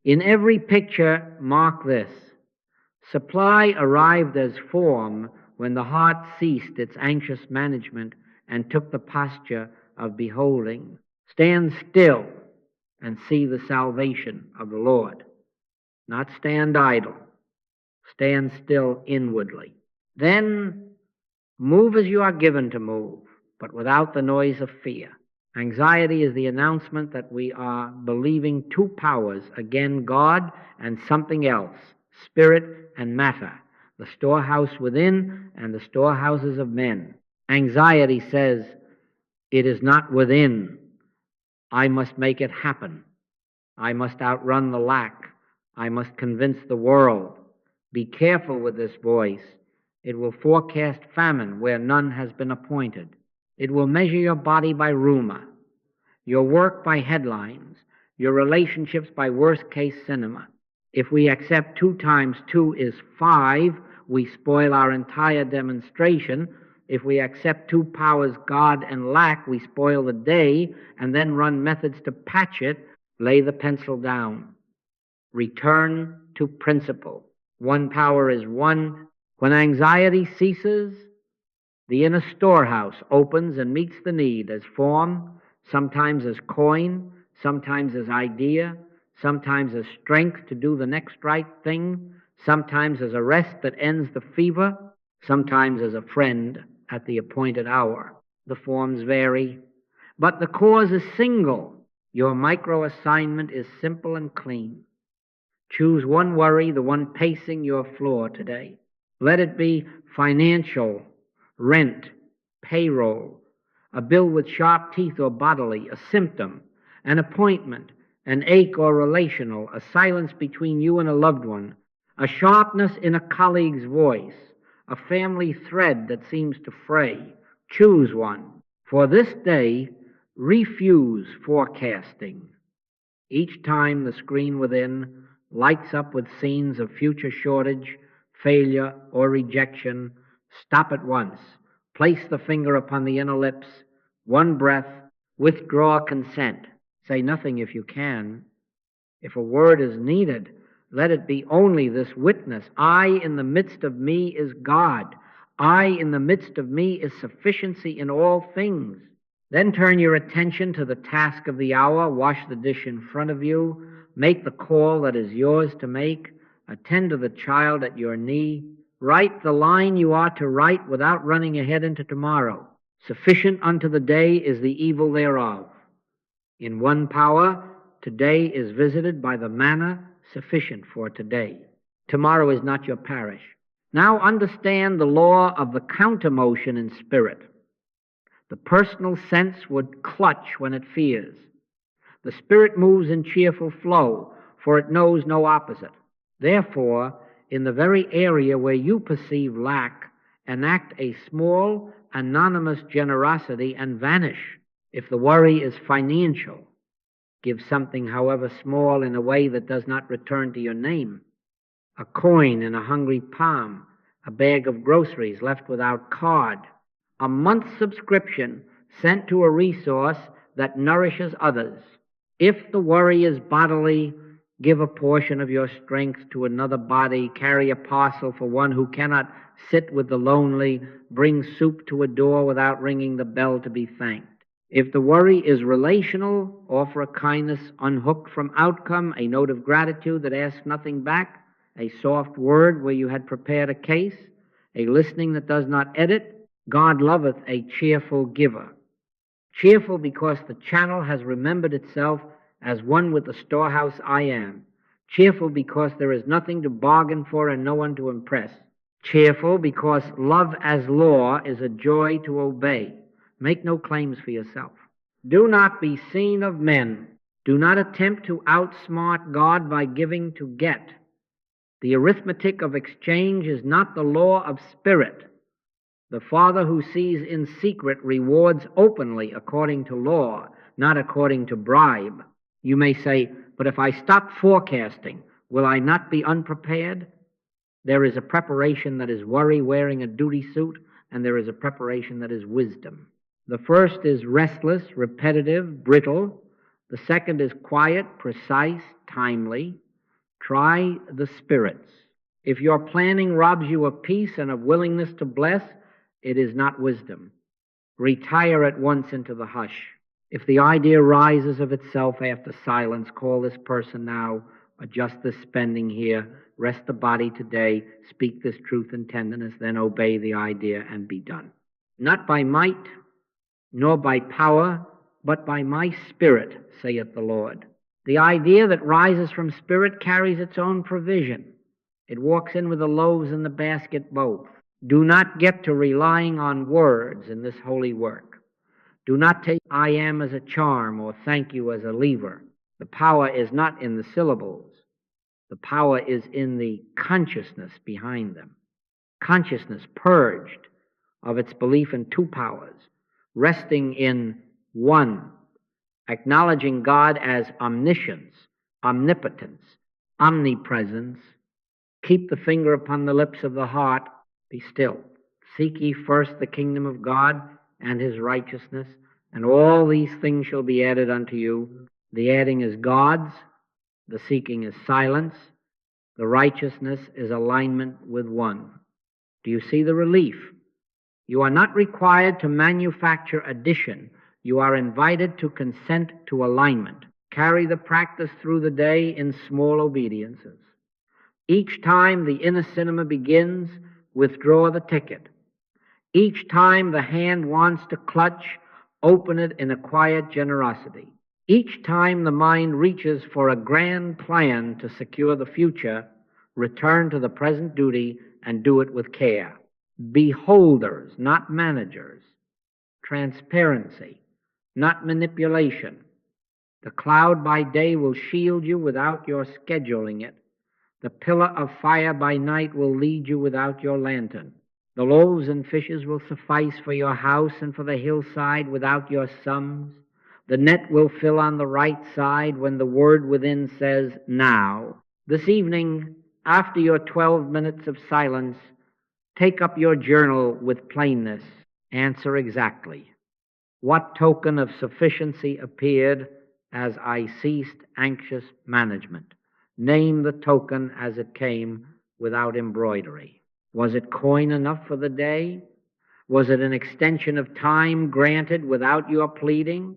In every picture, mark this. Supply arrived as form when the heart ceased its anxious management and took the posture of beholding. Stand still and see the salvation of the Lord. Not stand idle. Stand still inwardly. Then move as you are given to move, but without the noise of fear. Anxiety is the announcement that we are believing two powers, again God and something else, spirit and matter, the storehouse within and the storehouses of men. Anxiety says, it is not within. I must make it happen. I must outrun the lack. I must convince the world. Be careful with this voice. It will forecast famine where none has been appointed. It will measure your body by rumor, your work by headlines, your relationships by worst-case cinema. If we accept 2 times 2 is 5, we spoil our entire demonstration. If we accept 2 powers, God and lack, we spoil the day and then run methods to patch it. Lay the pencil down. Return to principle. 1 power is 1. When anxiety ceases, the inner storehouse opens and meets the need as form, sometimes as coin, sometimes as idea, sometimes as strength to do the next right thing, sometimes as a rest that ends the fever, sometimes as a friend at the appointed hour. The forms vary, but the cause is single. Your micro-assignment is simple and clean. Choose one worry, the one pacing your floor today. Let it be financial, rent, payroll, a bill with sharp teeth or bodily, a symptom, an appointment, an ache or relational, a silence between you and a loved one, a sharpness in a colleague's voice, a family thread that seems to fray. Choose one. For this day, refuse forecasting. Each time the screen within lights up with scenes of future shortage, failure, or rejection, stop at once. Place the finger upon the inner lips. One breath. Withdraw consent. Say nothing if you can. If a word is needed, let it be only this witness. I in the midst of me is God. I in the midst of me is sufficiency in all things. Then turn your attention to the task of the hour. Wash the dish in front of you. Make the call that is yours to make. Attend to the child at your knee. Write the line you are to write without running ahead into tomorrow. Sufficient unto the day is the evil thereof. In one power, today is visited by the manna sufficient for today. Tomorrow is not your parish. Now understand the law of the counter-motion in spirit. The personal sense would clutch when it fears. The spirit moves in cheerful flow, for it knows no opposite. Therefore, in the very area where you perceive lack, enact a small, anonymous generosity and vanish. If the worry is financial, give something, however small, in a way that does not return to your name. A coin in a hungry palm, a bag of groceries left without card, a month's subscription sent to a resource that nourishes others. If the worry is bodily, give a portion of your strength to another body, carry a parcel for one who cannot sit with the lonely, bring soup to a door without ringing the bell to be thanked. If the worry is relational, offer a kindness unhooked from outcome, a note of gratitude that asks nothing back, a soft word where you had prepared a case, a listening that does not edit. God loveth a cheerful giver. Cheerful because the channel has remembered itself as one with the storehouse I am. Cheerful because there is nothing to bargain for and no one to impress. Cheerful because love as law is a joy to obey. Make no claims for yourself. Do not be seen of men. Do not attempt to outsmart God by giving to get. The arithmetic of exchange is not the law of spirit. The Father who sees in secret rewards openly according to law, not according to bribe. You may say, but if I stop forecasting, will I not be unprepared? There is a preparation that is worry wearing a duty suit, and there is a preparation that is wisdom. The first is restless, repetitive, brittle. The second is quiet, precise, timely. Try the spirits. If your planning robs you of peace and of willingness to bless, it is not wisdom. Retire at once into the hush. If the idea rises of itself after silence, call this person now, adjust this spending here, rest the body today, speak this truth and tenderness, then obey the idea and be done. Not by might, nor by power, but by my spirit, saith the Lord. The idea that rises from spirit carries its own provision. It walks in with the loaves and the basket both. Do not get to relying on words in this holy work. Do not take I am as a charm or thank you as a lever. The power is not in the syllables. The power is in the consciousness behind them. Consciousness purged of its belief in two powers, resting in one, acknowledging God as omniscience, omnipotence, omnipresence. Keep the finger upon the lips of the heart. Be still. Seek ye first the kingdom of God and his righteousness, and all these things shall be added unto you. The adding is God's, the seeking is silence, the righteousness is alignment with one. Do you see the relief? You are not required to manufacture addition. You are invited to consent to alignment. Carry the practice through the day in small obediences. Each time the inner cinema begins, withdraw the ticket. Each time the hand wants to clutch, open it in a quiet generosity. Each time the mind reaches for a grand plan to secure the future, return to the present duty and do it with care. Beholders, not managers. Transparency, not manipulation. The cloud by day will shield you without your scheduling it. The pillar of fire by night will lead you without your lantern. The loaves and fishes will suffice for your house and for the hillside without your sums. The net will fill on the right side when the word within says, now. This evening, after your 12 minutes of silence, take up your journal with plainness. Answer exactly. What token of sufficiency appeared as I ceased anxious management? Name the token as it came without embroidery. Was it coin enough for the day? Was it an extension of time granted without your pleading?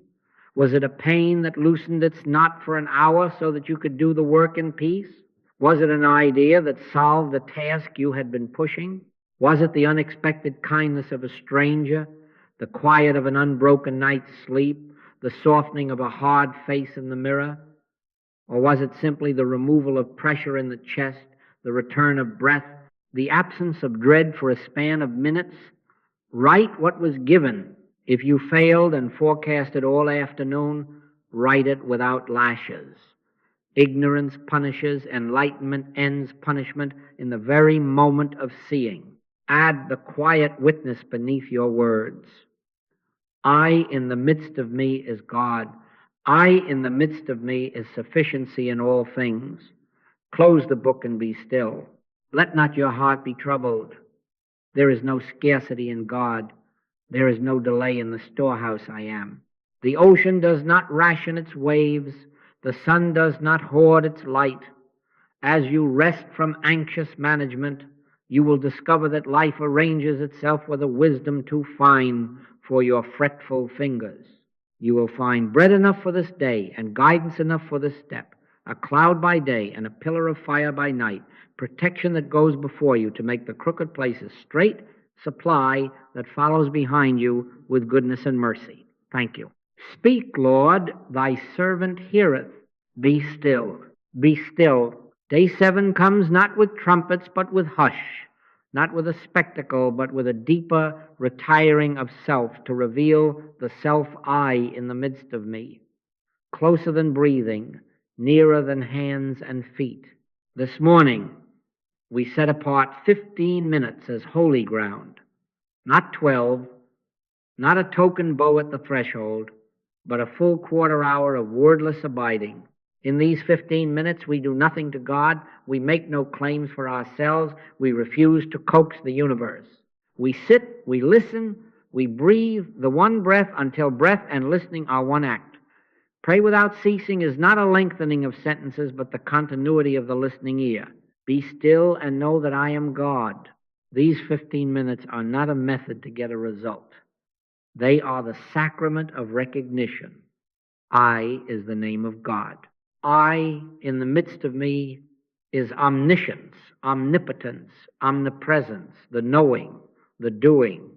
Was it a pain that loosened its knot for an hour so that you could do the work in peace? Was it an idea that solved the task you had been pushing? Was it the unexpected kindness of a stranger, the quiet of an unbroken night's sleep, the softening of a hard face in the mirror? Or was it simply the removal of pressure in the chest, the return of breath, the absence of dread for a span of minutes? Write what was given. If you failed and forecasted all afternoon, write it without lashes. Ignorance punishes, enlightenment ends punishment in the very moment of seeing. Add the quiet witness beneath your words. I in the midst of me is God. I in the midst of me is sufficiency in all things. Close the book and be still. Let not your heart be troubled. There is no scarcity in God. There is no delay in the storehouse I am. The ocean does not ration its waves. The sun does not hoard its light. As you rest from anxious management, you will discover that life arranges itself with a wisdom too fine for your fretful fingers. You will find bread enough for this day and guidance enough for this step, a cloud by day and a pillar of fire by night, protection that goes before you to make the crooked places straight, supply that follows behind you with goodness and mercy. Thank you. Speak, Lord, thy servant heareth. Be still. Be still. Day 7 comes not with trumpets, but with hush, not with a spectacle, but with a deeper retiring of self to reveal the self-I in the midst of me, closer than breathing, nearer than hands and feet. This morning, we set apart 15 minutes as holy ground, not 12, not a token bow at the threshold, but a full quarter hour of wordless abiding. In these 15 minutes, we do nothing to God. We make no claims for ourselves. We refuse to coax the universe. We sit, we listen, we breathe the one breath until breath and listening are one act. Pray without ceasing is not a lengthening of sentences, but the continuity of the listening ear. Be still and know that I am God. These 15 minutes are not a method to get a result. They are the sacrament of recognition. I is the name of God. I, in the midst of me, is omniscience, omnipotence, omnipresence, the knowing, the doing,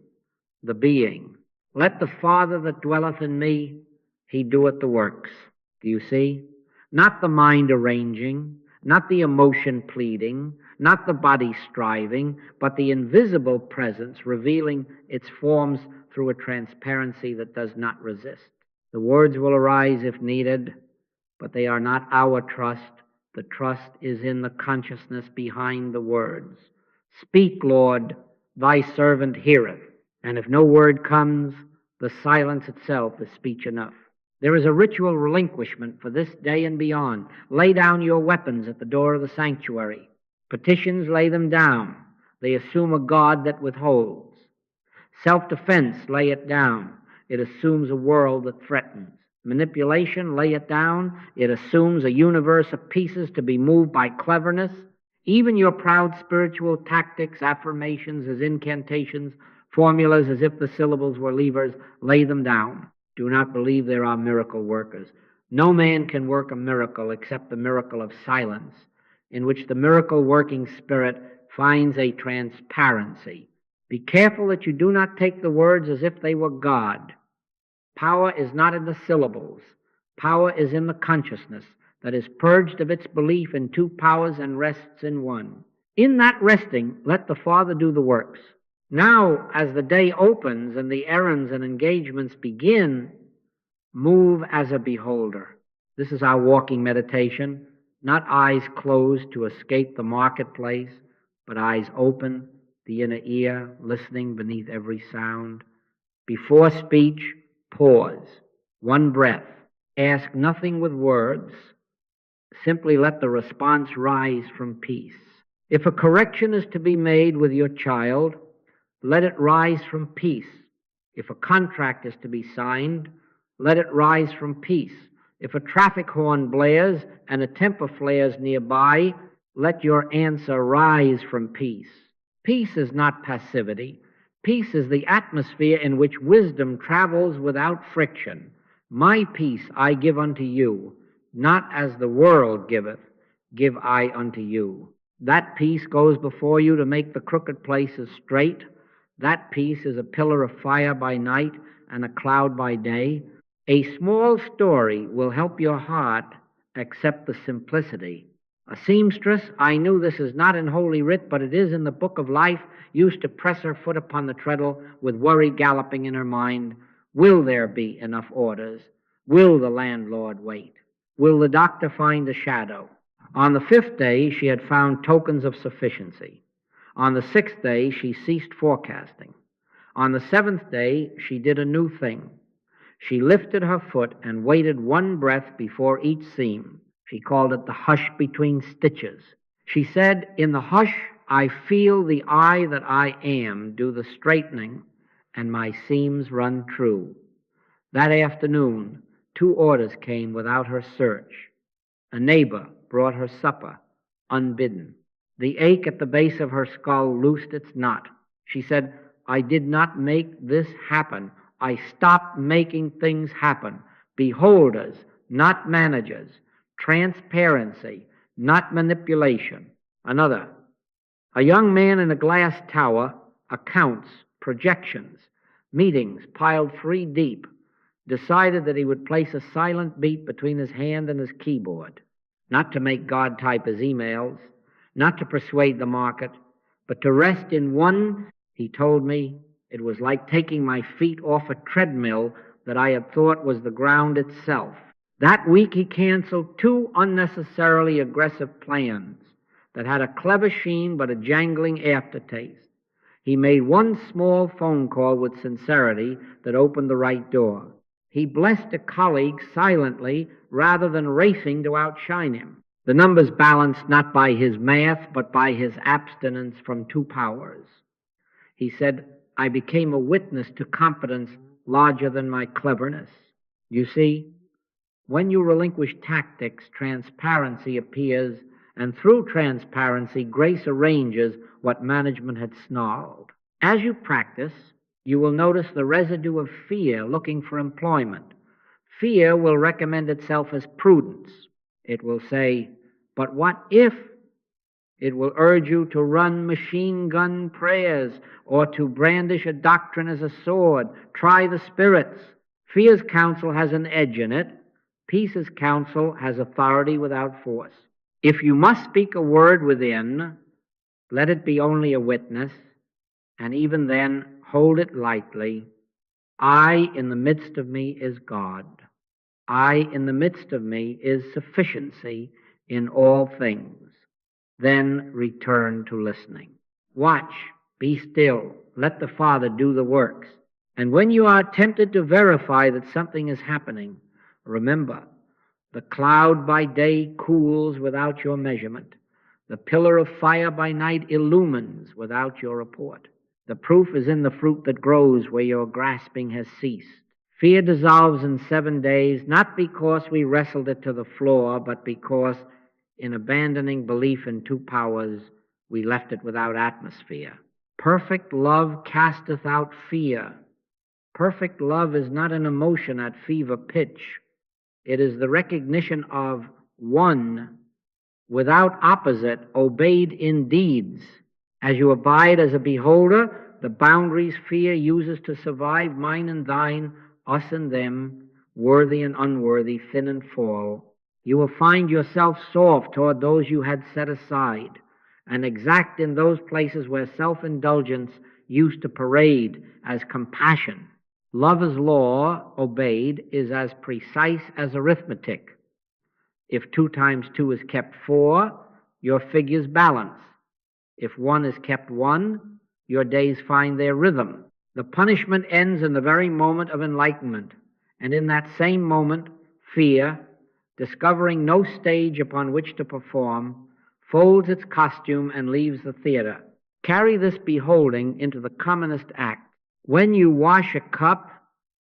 the being. Let the Father that dwelleth in me, he doeth the works. Do you see? Not the mind arranging, not the emotion pleading, not the body striving, but the invisible presence revealing its forms through a transparency that does not resist. The words will arise if needed, but they are not our trust. The trust is in the consciousness behind the words. Speak, Lord, thy servant heareth. And if no word comes, the silence itself is speech enough. There is a ritual relinquishment for this day and beyond. Lay down your weapons at the door of the sanctuary. Petitions, lay them down. They assume a God that withholds. Self-defense, lay it down. It assumes a world that threatens. Manipulation, lay it down. It assumes a universe of pieces to be moved by cleverness. Even your proud spiritual tactics, affirmations as incantations, formulas as if the syllables were levers, lay them down. Do not believe there are miracle workers. No man can work a miracle except the miracle of silence, in which the miracle-working spirit finds a transparency. Be careful that you do not take the words as if they were God. Power is not in the syllables. Power is in the consciousness that is purged of its belief in two powers and rests in one. In that resting, let the Father do the works. Now, as the day opens and the errands and engagements begin, move as a beholder. This is our walking meditation, not eyes closed to escape the marketplace, but eyes open the inner ear, listening beneath every sound. Before speech, pause. One breath. Ask nothing with words. Simply let the response rise from peace. If a correction is to be made with your child, let it rise from peace. If a contract is to be signed, let it rise from peace. If a traffic horn blares and a temper flares nearby, let your answer rise from peace. Peace is not passivity. Peace is the atmosphere in which wisdom travels without friction. My peace I give unto you, not as the world giveth, give I unto you. That peace goes before you to make the crooked places straight. That peace is a pillar of fire by night and a cloud by day. A small story will help your heart accept the simplicity. A seamstress, I knew this is not in Holy Writ, but it is in the book of life, used to press her foot upon the treadle with worry galloping in her mind. Will there be enough orders? Will the landlord wait? Will the doctor find a shadow? On the 5th day, she had found tokens of sufficiency. On the 6th day, she ceased forecasting. On the 7th day, she did a new thing. She lifted her foot and waited one breath before each seam. She called it the hush between stitches. She said, in the hush, I feel the I that I am do the straightening, and my seams run true. That afternoon, 2 orders came without her search. A neighbor brought her supper, unbidden. The ache at the base of her skull loosed its knot. She said, I did not make this happen. I stopped making things happen. Beholders, not managers. Transparency, not manipulation. Another, a young man in a glass tower, accounts, projections, meetings piled 3 deep, decided that he would place a silent beat between his hand and his keyboard, not to make God type his emails, not to persuade the market, but to rest in one. He told me it was like taking my feet off a treadmill that I had thought was the ground itself. That week he canceled 2 unnecessarily aggressive plans that had a clever sheen but a jangling aftertaste. He made one small phone call with sincerity that opened the right door. He blessed a colleague silently rather than racing to outshine him. The numbers balanced not by his math but by his abstinence from 2 powers. He said, I became a witness to competence larger than my cleverness. You see, when you relinquish tactics, transparency appears, and through transparency, grace arranges what management had snarled. As you practice, you will notice the residue of fear looking for employment. Fear will recommend itself as prudence. It will say, but what if? It will urge you to run machine gun prayers or to brandish a doctrine as a sword. Try the spirits. Fear's counsel has an edge in it. Peace's counsel has authority without force. If you must speak a word within, let it be only a witness, and even then hold it lightly. I in the midst of me is God. I in the midst of me is sufficiency in all things. Then return to listening. Watch, be still, let the Father do the works. And when you are tempted to verify that something is happening, remember, the cloud by day cools without your measurement. The pillar of fire by night illumines without your report. The proof is in the fruit that grows where your grasping has ceased. Fear dissolves in 7 days, not because we wrestled it to the floor, but because in abandoning belief in 2 powers, we left it without atmosphere. Perfect love casteth out fear. Perfect love is not an emotion at fever pitch. It is the recognition of one without opposite, obeyed in deeds. As you abide as a beholder, the boundaries fear uses to survive mine and thine, us and them, worthy and unworthy, thin and fall. You will find yourself soft toward those you had set aside, and exact in those places where self-indulgence used to parade as compassion. Love as law, obeyed, is as precise as arithmetic. If 2 times 2 is kept 4, your figures balance. If 1 is kept 1, Your days find their rhythm. The punishment ends in the very moment of enlightenment, and in that same moment, fear, discovering no stage upon which to perform, folds its costume and leaves the theater. Carry this beholding into the commonest act. When you wash a cup,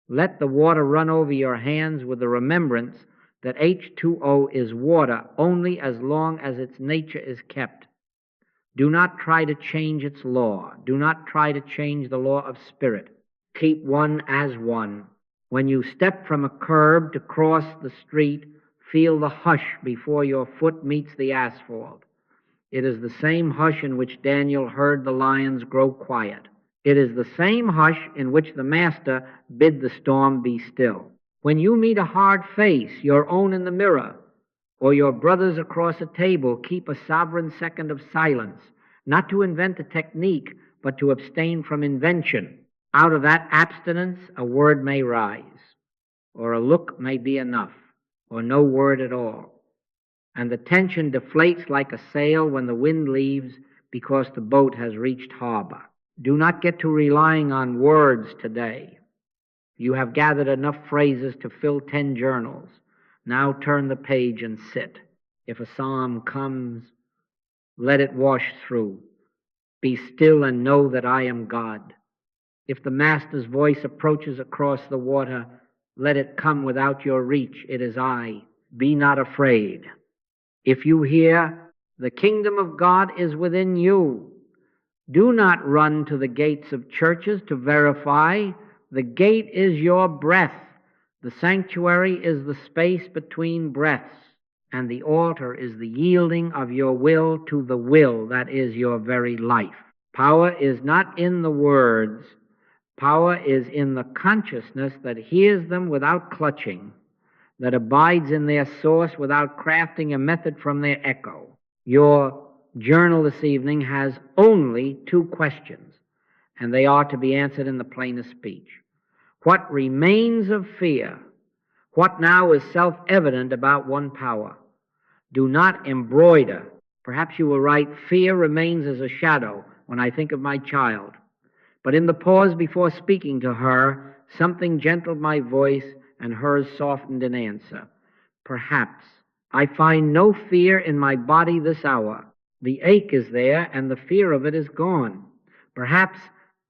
let the water run over your hands with the remembrance that H2O is water only as long as its nature is kept. Do not try to change its law. Do not try to change the law of spirit. Keep one as one. When you step from a curb to cross the street, feel the hush before your foot meets the asphalt. It is the same hush in which Daniel heard the lions grow quiet. It is the same hush in which the Master bid the storm be still. When you meet a hard face, your own in the mirror, or your brother's across a table, keep a sovereign second of silence, not to invent a technique, but to abstain from invention. Out of that abstinence, a word may rise, or a look may be enough, or no word at all. And the tension deflates like a sail when the wind leaves because the boat has reached harbor. Do not get to relying on words today. You have gathered enough phrases to fill 10 journals. Now turn the page and sit. If a psalm comes, let it wash through. Be still and know that I am God. If the Master's voice approaches across the water, let it come without your reach. It is I. Be not afraid. If you hear, the kingdom of God is within you, do not run to the gates of churches to verify. The gate is your breath. The sanctuary is the space between breaths, and the altar is the yielding of your will to the will that is your very life. Power is not in the words. Power is in the consciousness that hears them without clutching, that abides in their source without crafting a method from their echo. Your journal this evening has only 2 questions, and they are to be answered in the plainest speech. What remains of fear? What now is self-evident about one power? Do not embroider. Perhaps you will write, fear remains as a shadow when I think of my child. But in the pause before speaking to her, something gentled my voice and hers softened in answer. Perhaps. I find no fear in my body this hour. The ache is there, and the fear of it is gone. Perhaps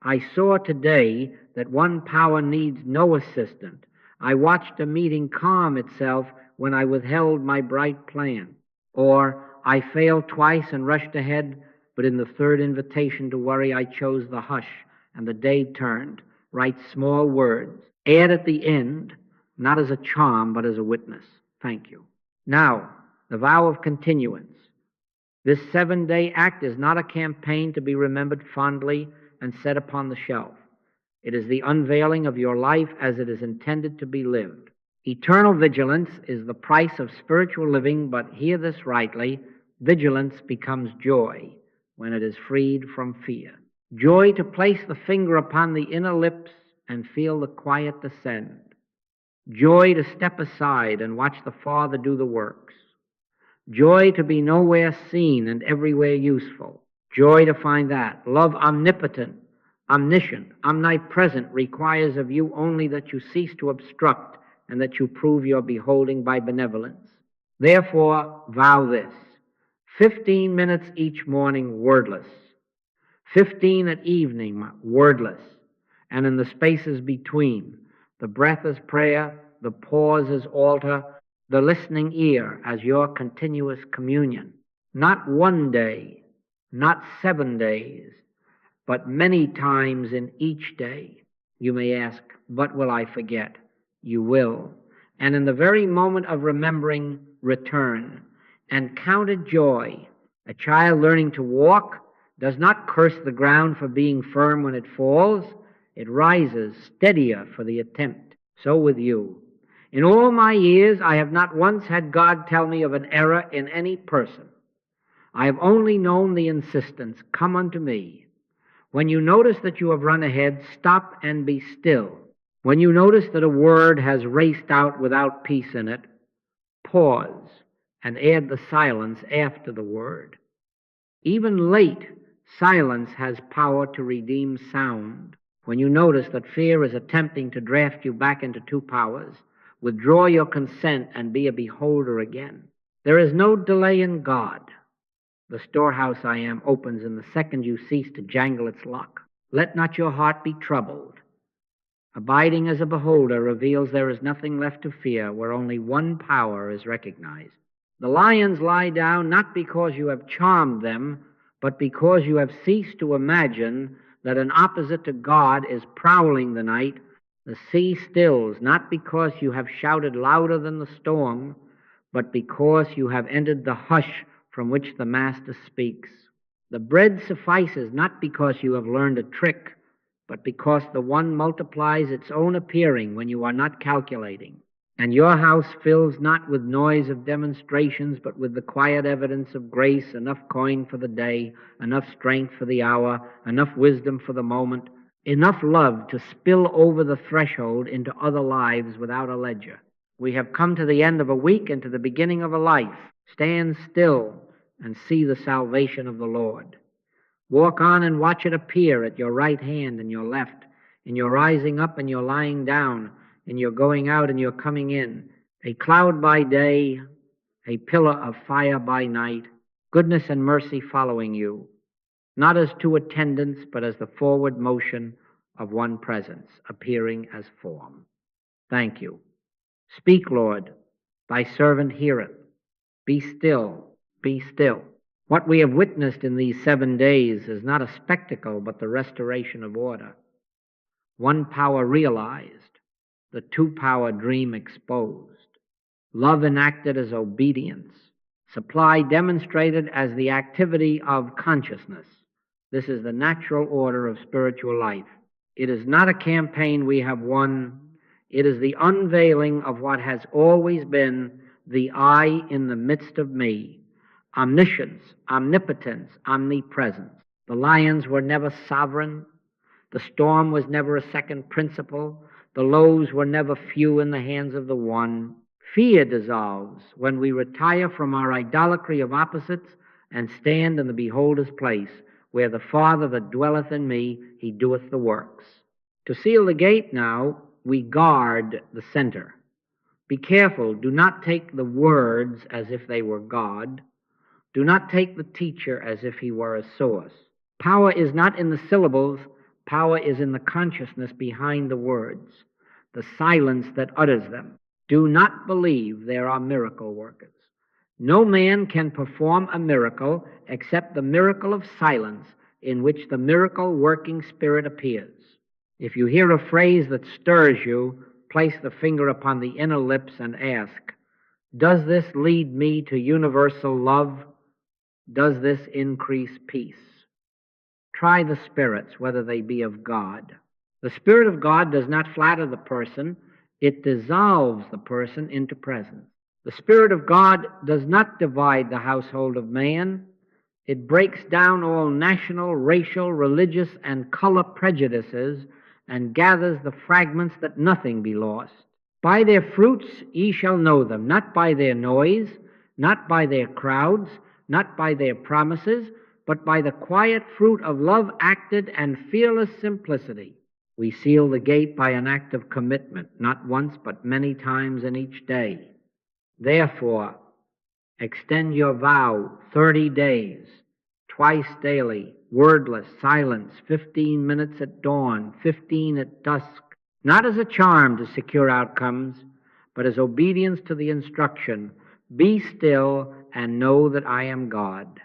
I saw today that one power needs no assistant. I watched a meeting calm itself when I withheld my bright plan. Or I failed twice and rushed ahead, but in the third invitation to worry I chose the hush, and the day turned. Write small words. Add at the end, not as a charm, but as a witness. Thank you. Now, the vow of continuance. This 7-day act is not a campaign to be remembered fondly and set upon the shelf. It is the unveiling of your life as it is intended to be lived. Eternal vigilance is the price of spiritual living, but hear this rightly, vigilance becomes joy when it is freed from fear. Joy to place the finger upon the inner lips and feel the quiet descend. Joy to step aside and watch the Father do the works. Joy to be nowhere seen and everywhere useful. Joy to find that. Love omnipotent, omniscient, omnipresent requires of you only that you cease to obstruct and that you prove your beholding by benevolence. Therefore, vow this. 15 minutes each morning, wordless. 15 at evening, wordless. And in the spaces between, the breath is prayer, the pause is altar, the listening ear as your continuous communion. Not one day, not 7 days, but many times in each day. You may ask, but will I forget? You will. And in the very moment of remembering, return. And count it joy. A child learning to walk does not curse the ground for being firm when it falls. It rises steadier for the attempt. So with you. In all my years, I have not once had God tell me of an error in any person. I have only known the insistence, come unto me. When you notice that you have run ahead, stop and be still. When you notice that a word has raced out without peace in it, pause and add the silence after the word. Even late, Silence has power to redeem sound. When you notice that fear is attempting to draft you back into two powers, withdraw your consent and be a beholder again. There is no delay in God. The storehouse I am opens in the second you cease to jangle its lock. Let not your heart be troubled. Abiding as a beholder reveals there is nothing left to fear where only one power is recognized. The lions lie down not because you have charmed them, but because you have ceased to imagine that an opposite to God is prowling the night. The sea stills not because you have shouted louder than the storm, but because you have entered the hush from which the Master speaks. The bread suffices not because you have learned a trick, but because the one multiplies its own appearing when you are not calculating. And your house fills not with noise of demonstrations, but with the quiet evidence of grace, enough coin for the day, enough strength for the hour, enough wisdom for the moment, enough love to spill over the threshold into other lives without a ledger. We have come to the end of a week and to the beginning of a life. Stand still and see the salvation of the Lord. Walk on and watch it appear at your right hand and your left, in your rising up and your lying down, in your going out and your coming in, a cloud by day, a pillar of fire by night, goodness and mercy following you, not as two attendants, but as the forward motion of one presence, appearing as form. Thank you. Speak, Lord, thy servant heareth. Be still, be still. What we have witnessed in these 7 days is not a spectacle, but the restoration of order. One power realized, the two-power dream exposed. Love enacted as obedience. Supply demonstrated as the activity of consciousness. This is the natural order of spiritual life. It is not a campaign we have won. It is the unveiling of what has always been the I in the midst of me. Omniscience, omnipotence, omnipresence. The lions were never sovereign. The storm was never a second principle. The loaves were never few in the hands of the one. Fear dissolves when we retire from our idolatry of opposites and stand in the beholder's place, where the Father that dwelleth in me, he doeth the works. To seal the gate now, we guard the center. Be careful, do not take the words as if they were God. Do not take the teacher as if he were a source. Power is not in the syllables, power is in the consciousness behind the words, the silence that utters them. Do not believe there are miracle workers. No man can perform a miracle except the miracle of silence in which the miracle-working spirit appears. If you hear a phrase that stirs you, place the finger upon the inner lips and ask, does this lead me to universal love? Does this increase peace? Try the spirits, whether they be of God. The Spirit of God does not flatter the person, it dissolves the person into presence. The Spirit of God does not divide the household of man, it breaks down all national, racial, religious, and color prejudices and gathers the fragments that nothing be lost. By their fruits ye shall know them, not by their noise, not by their crowds, not by their promises, but by the quiet fruit of love acted and fearless simplicity. We seal the gate by an act of commitment, not once but many times in each day. Therefore, extend your vow 30 days, twice daily, wordless, silence, 15 minutes at dawn, 15 at dusk, not as a charm to secure outcomes, but as obedience to the instruction, be still and know that I am God.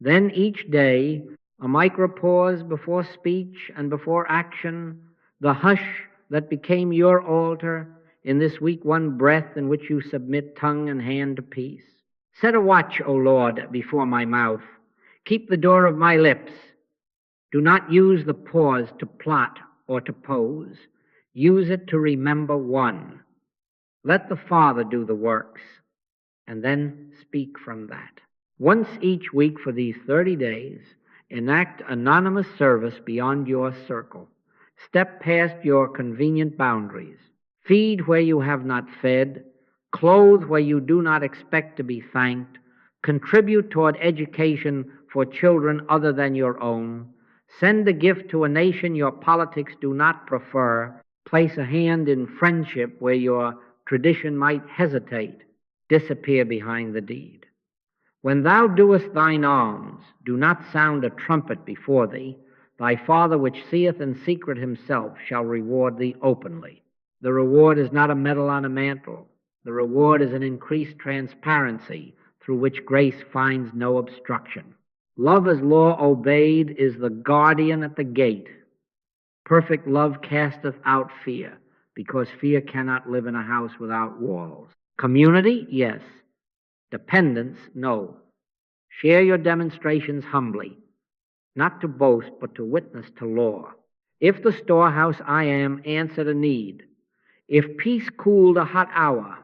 Then each day, a micropause before speech and before action, the hush that became your altar, in this week one breath in which you submit tongue and hand to peace. Set a watch, O Lord, before my mouth. Keep the door of my lips. Do not use the pause to plot or to pose. Use it to remember one. Let the Father do the works, and then speak from that. Once each week for these 30 days, enact anonymous service beyond your circle. Step past your convenient boundaries. Feed where you have not fed. Clothe where you do not expect to be thanked. Contribute toward education for children other than your own. Send a gift to a nation your politics do not prefer. Place a hand in friendship where your tradition might hesitate. Disappear behind the deed. When thou doest thine alms, do not sound a trumpet before thee. Thy Father which seeth in secret himself shall reward thee openly. The reward is not a medal on a mantle. The reward is an increased transparency through which grace finds no obstruction. Love as law obeyed is the guardian at the gate. Perfect love casteth out fear, because fear cannot live in a house without walls. Community? Yes. Dependence? No. Share your demonstrations humbly, not to boast, but to witness to law. If the storehouse I am answered a need, if peace cooled a hot hour,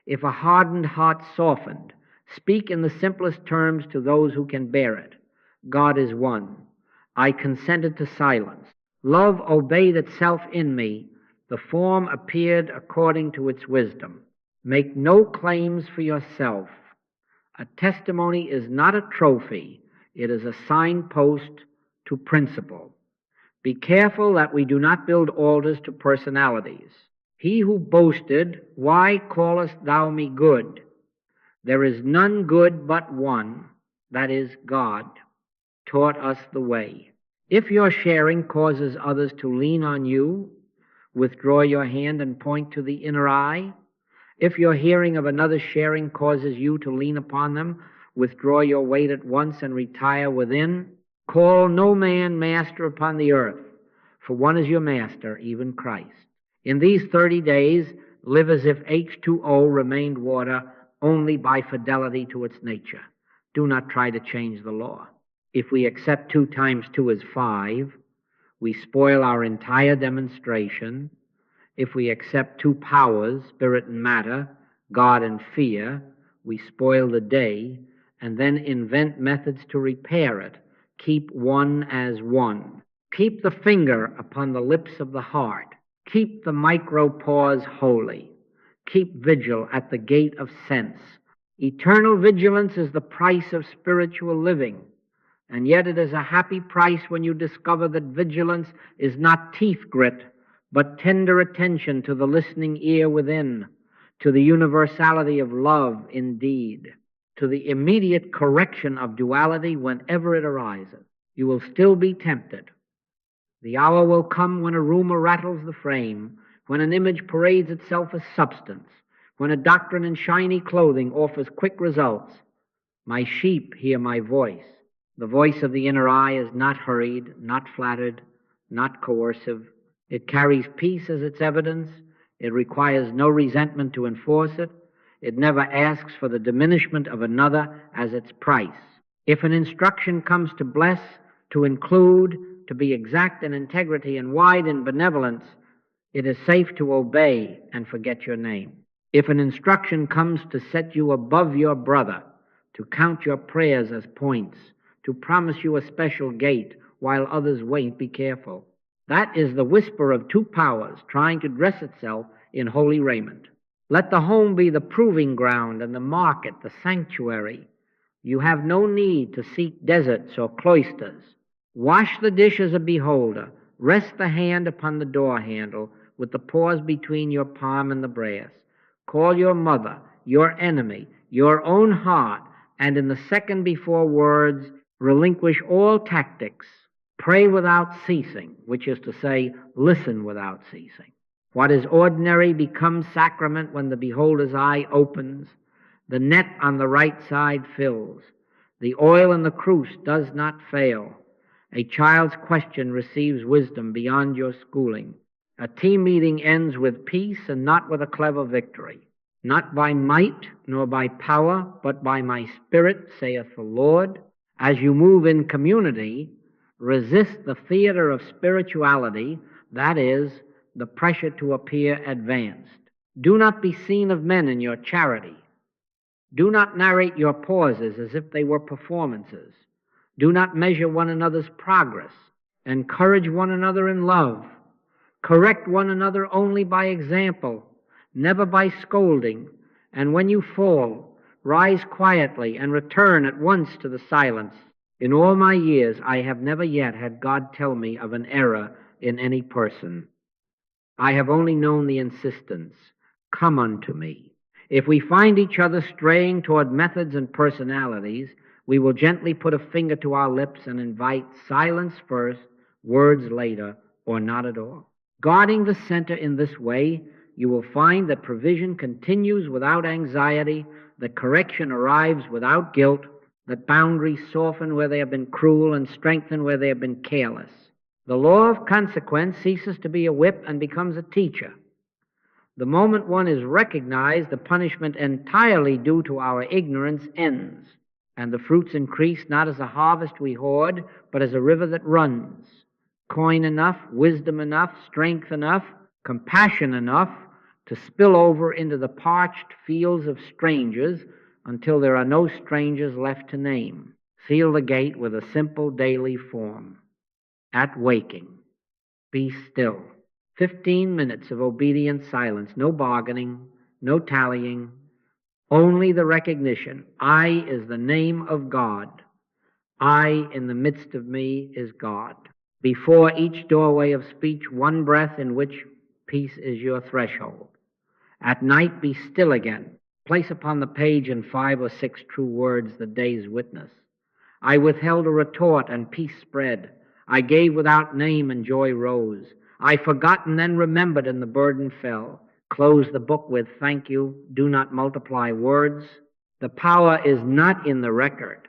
if a hardened heart softened, speak in the simplest terms to those who can bear it. God is one. I consented to silence. Love obeyed itself in me. The form appeared according to its wisdom. Make no claims for yourself. A testimony is not a trophy. It is a signpost to principle. Be careful that we do not build altars to personalities. He who boasted, why callest thou me good? There is none good but one, that is God, taught us the way. If your sharing causes others to lean on you, withdraw your hand and point to the inner eye. If your hearing of another's sharing causes you to lean upon them, withdraw your weight at once and retire within. Call no man master upon the earth, for one is your master, even Christ. In these 30 days, live as if H2O remained water only by fidelity to its nature. Do not try to change the law. If we accept 2 times 2 is 5, we spoil our entire demonstration. If we accept 2 powers, spirit and matter, God and fear, we spoil the day and then invent methods to repair it. Keep one as one. Keep the finger upon the lips of the heart. Keep the micro-pause holy. Keep vigil at the gate of sense. Eternal vigilance is the price of spiritual living, and yet it is a happy price when you discover that vigilance is not teeth grit, but tender attention to the listening ear within, to the universality of love indeed, to the immediate correction of duality whenever it arises. You will still be tempted. The hour will come when a rumor rattles the frame, when an image parades itself as substance, when a doctrine in shiny clothing offers quick results. My sheep hear my voice. The voice of the inner eye is not hurried, not flattered, not coercive. It carries peace as its evidence. It requires no resentment to enforce it. It never asks for the diminishment of another as its price. If an instruction comes to bless, to include, to be exact in integrity and wide in benevolence, it is safe to obey and forget your name. If an instruction comes to set you above your brother, to count your prayers as points, to promise you a special gate while others wait, be careful. That is the whisper of 2 powers trying to dress itself in holy raiment. Let the home be the proving ground and the market the sanctuary. You have no need to seek deserts or cloisters. Wash the dish as a beholder. Rest the hand upon the door handle with the pause between your palm and the brass. Call your mother, your enemy, your own heart, and in the second before words, relinquish all tactics. Pray without ceasing, which is to say, listen without ceasing. What is ordinary becomes sacrament when the beholder's eye opens. The net on the right side fills. The oil in the cruse does not fail. A child's question receives wisdom beyond your schooling. A team meeting ends with peace and not with a clever victory. Not by might nor by power, but by my spirit, saith the Lord. As you move in community, resist the theater of spirituality, that is, the pressure to appear advanced. Do not be seen of men in your charity. Do not narrate your pauses as if they were performances. Do not measure one another's progress. Encourage one another in love. Correct one another only by example, never by scolding. And when you fall, rise quietly and return at once to the silence. In all my years, I have never yet had God tell me of an error in any person. I have only known the insistence, come unto me. If we find each other straying toward methods and personalities, we will gently put a finger to our lips and invite silence first, words later, or not at all. Guarding the center in this way, you will find that provision continues without anxiety, that correction arrives without guilt, that boundaries soften where they have been cruel and strengthen where they have been careless. The law of consequence ceases to be a whip and becomes a teacher. The moment one is recognized, the punishment entirely due to our ignorance ends, and the fruits increase not as a harvest we hoard, but as a river that runs. Coin enough, wisdom enough, strength enough, compassion enough to spill over into the parched fields of strangers until there are no strangers left to name. Seal the gate with a simple daily form. At waking, be still. 15 minutes of obedient silence, no bargaining, no tallying, only the recognition, I is the name of God. I in the midst of me is God. Before each doorway of speech, one breath in which peace is your threshold. At night, be still again. Place upon the page in 5 or 6 true words the day's witness. I withheld a retort and peace spread. I gave without name and joy rose. I forgot and then remembered and the burden fell. Close the book with thank you. Do not multiply words. The power is not in the record.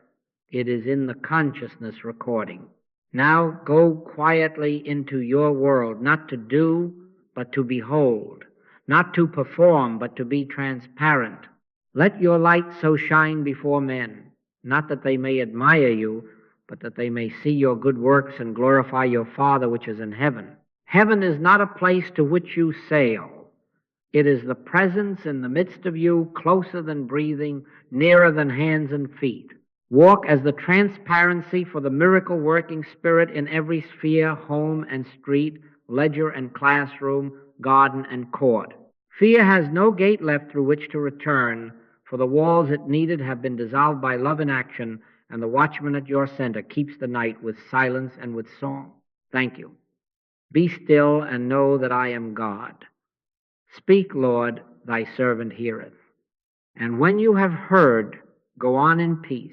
It is in the consciousness recording. Now go quietly into your world, not to do, but to behold. Not to perform, but to be transparent. Let your light so shine before men, not that they may admire you, but that they may see your good works and glorify your Father which is in heaven. Heaven is not a place to which you sail. It is the presence in the midst of you, closer than breathing, nearer than hands and feet. Walk as the transparency for the miracle-working Spirit in every sphere, home and street, ledger and classroom, garden and court. Fear has no gate left through which to return, for the walls it needed have been dissolved by love in action, and the watchman at your center keeps the night with silence and with song. Thank you. Be still and know that I am God. Speak, Lord, thy servant heareth. And when you have heard, go on in peace.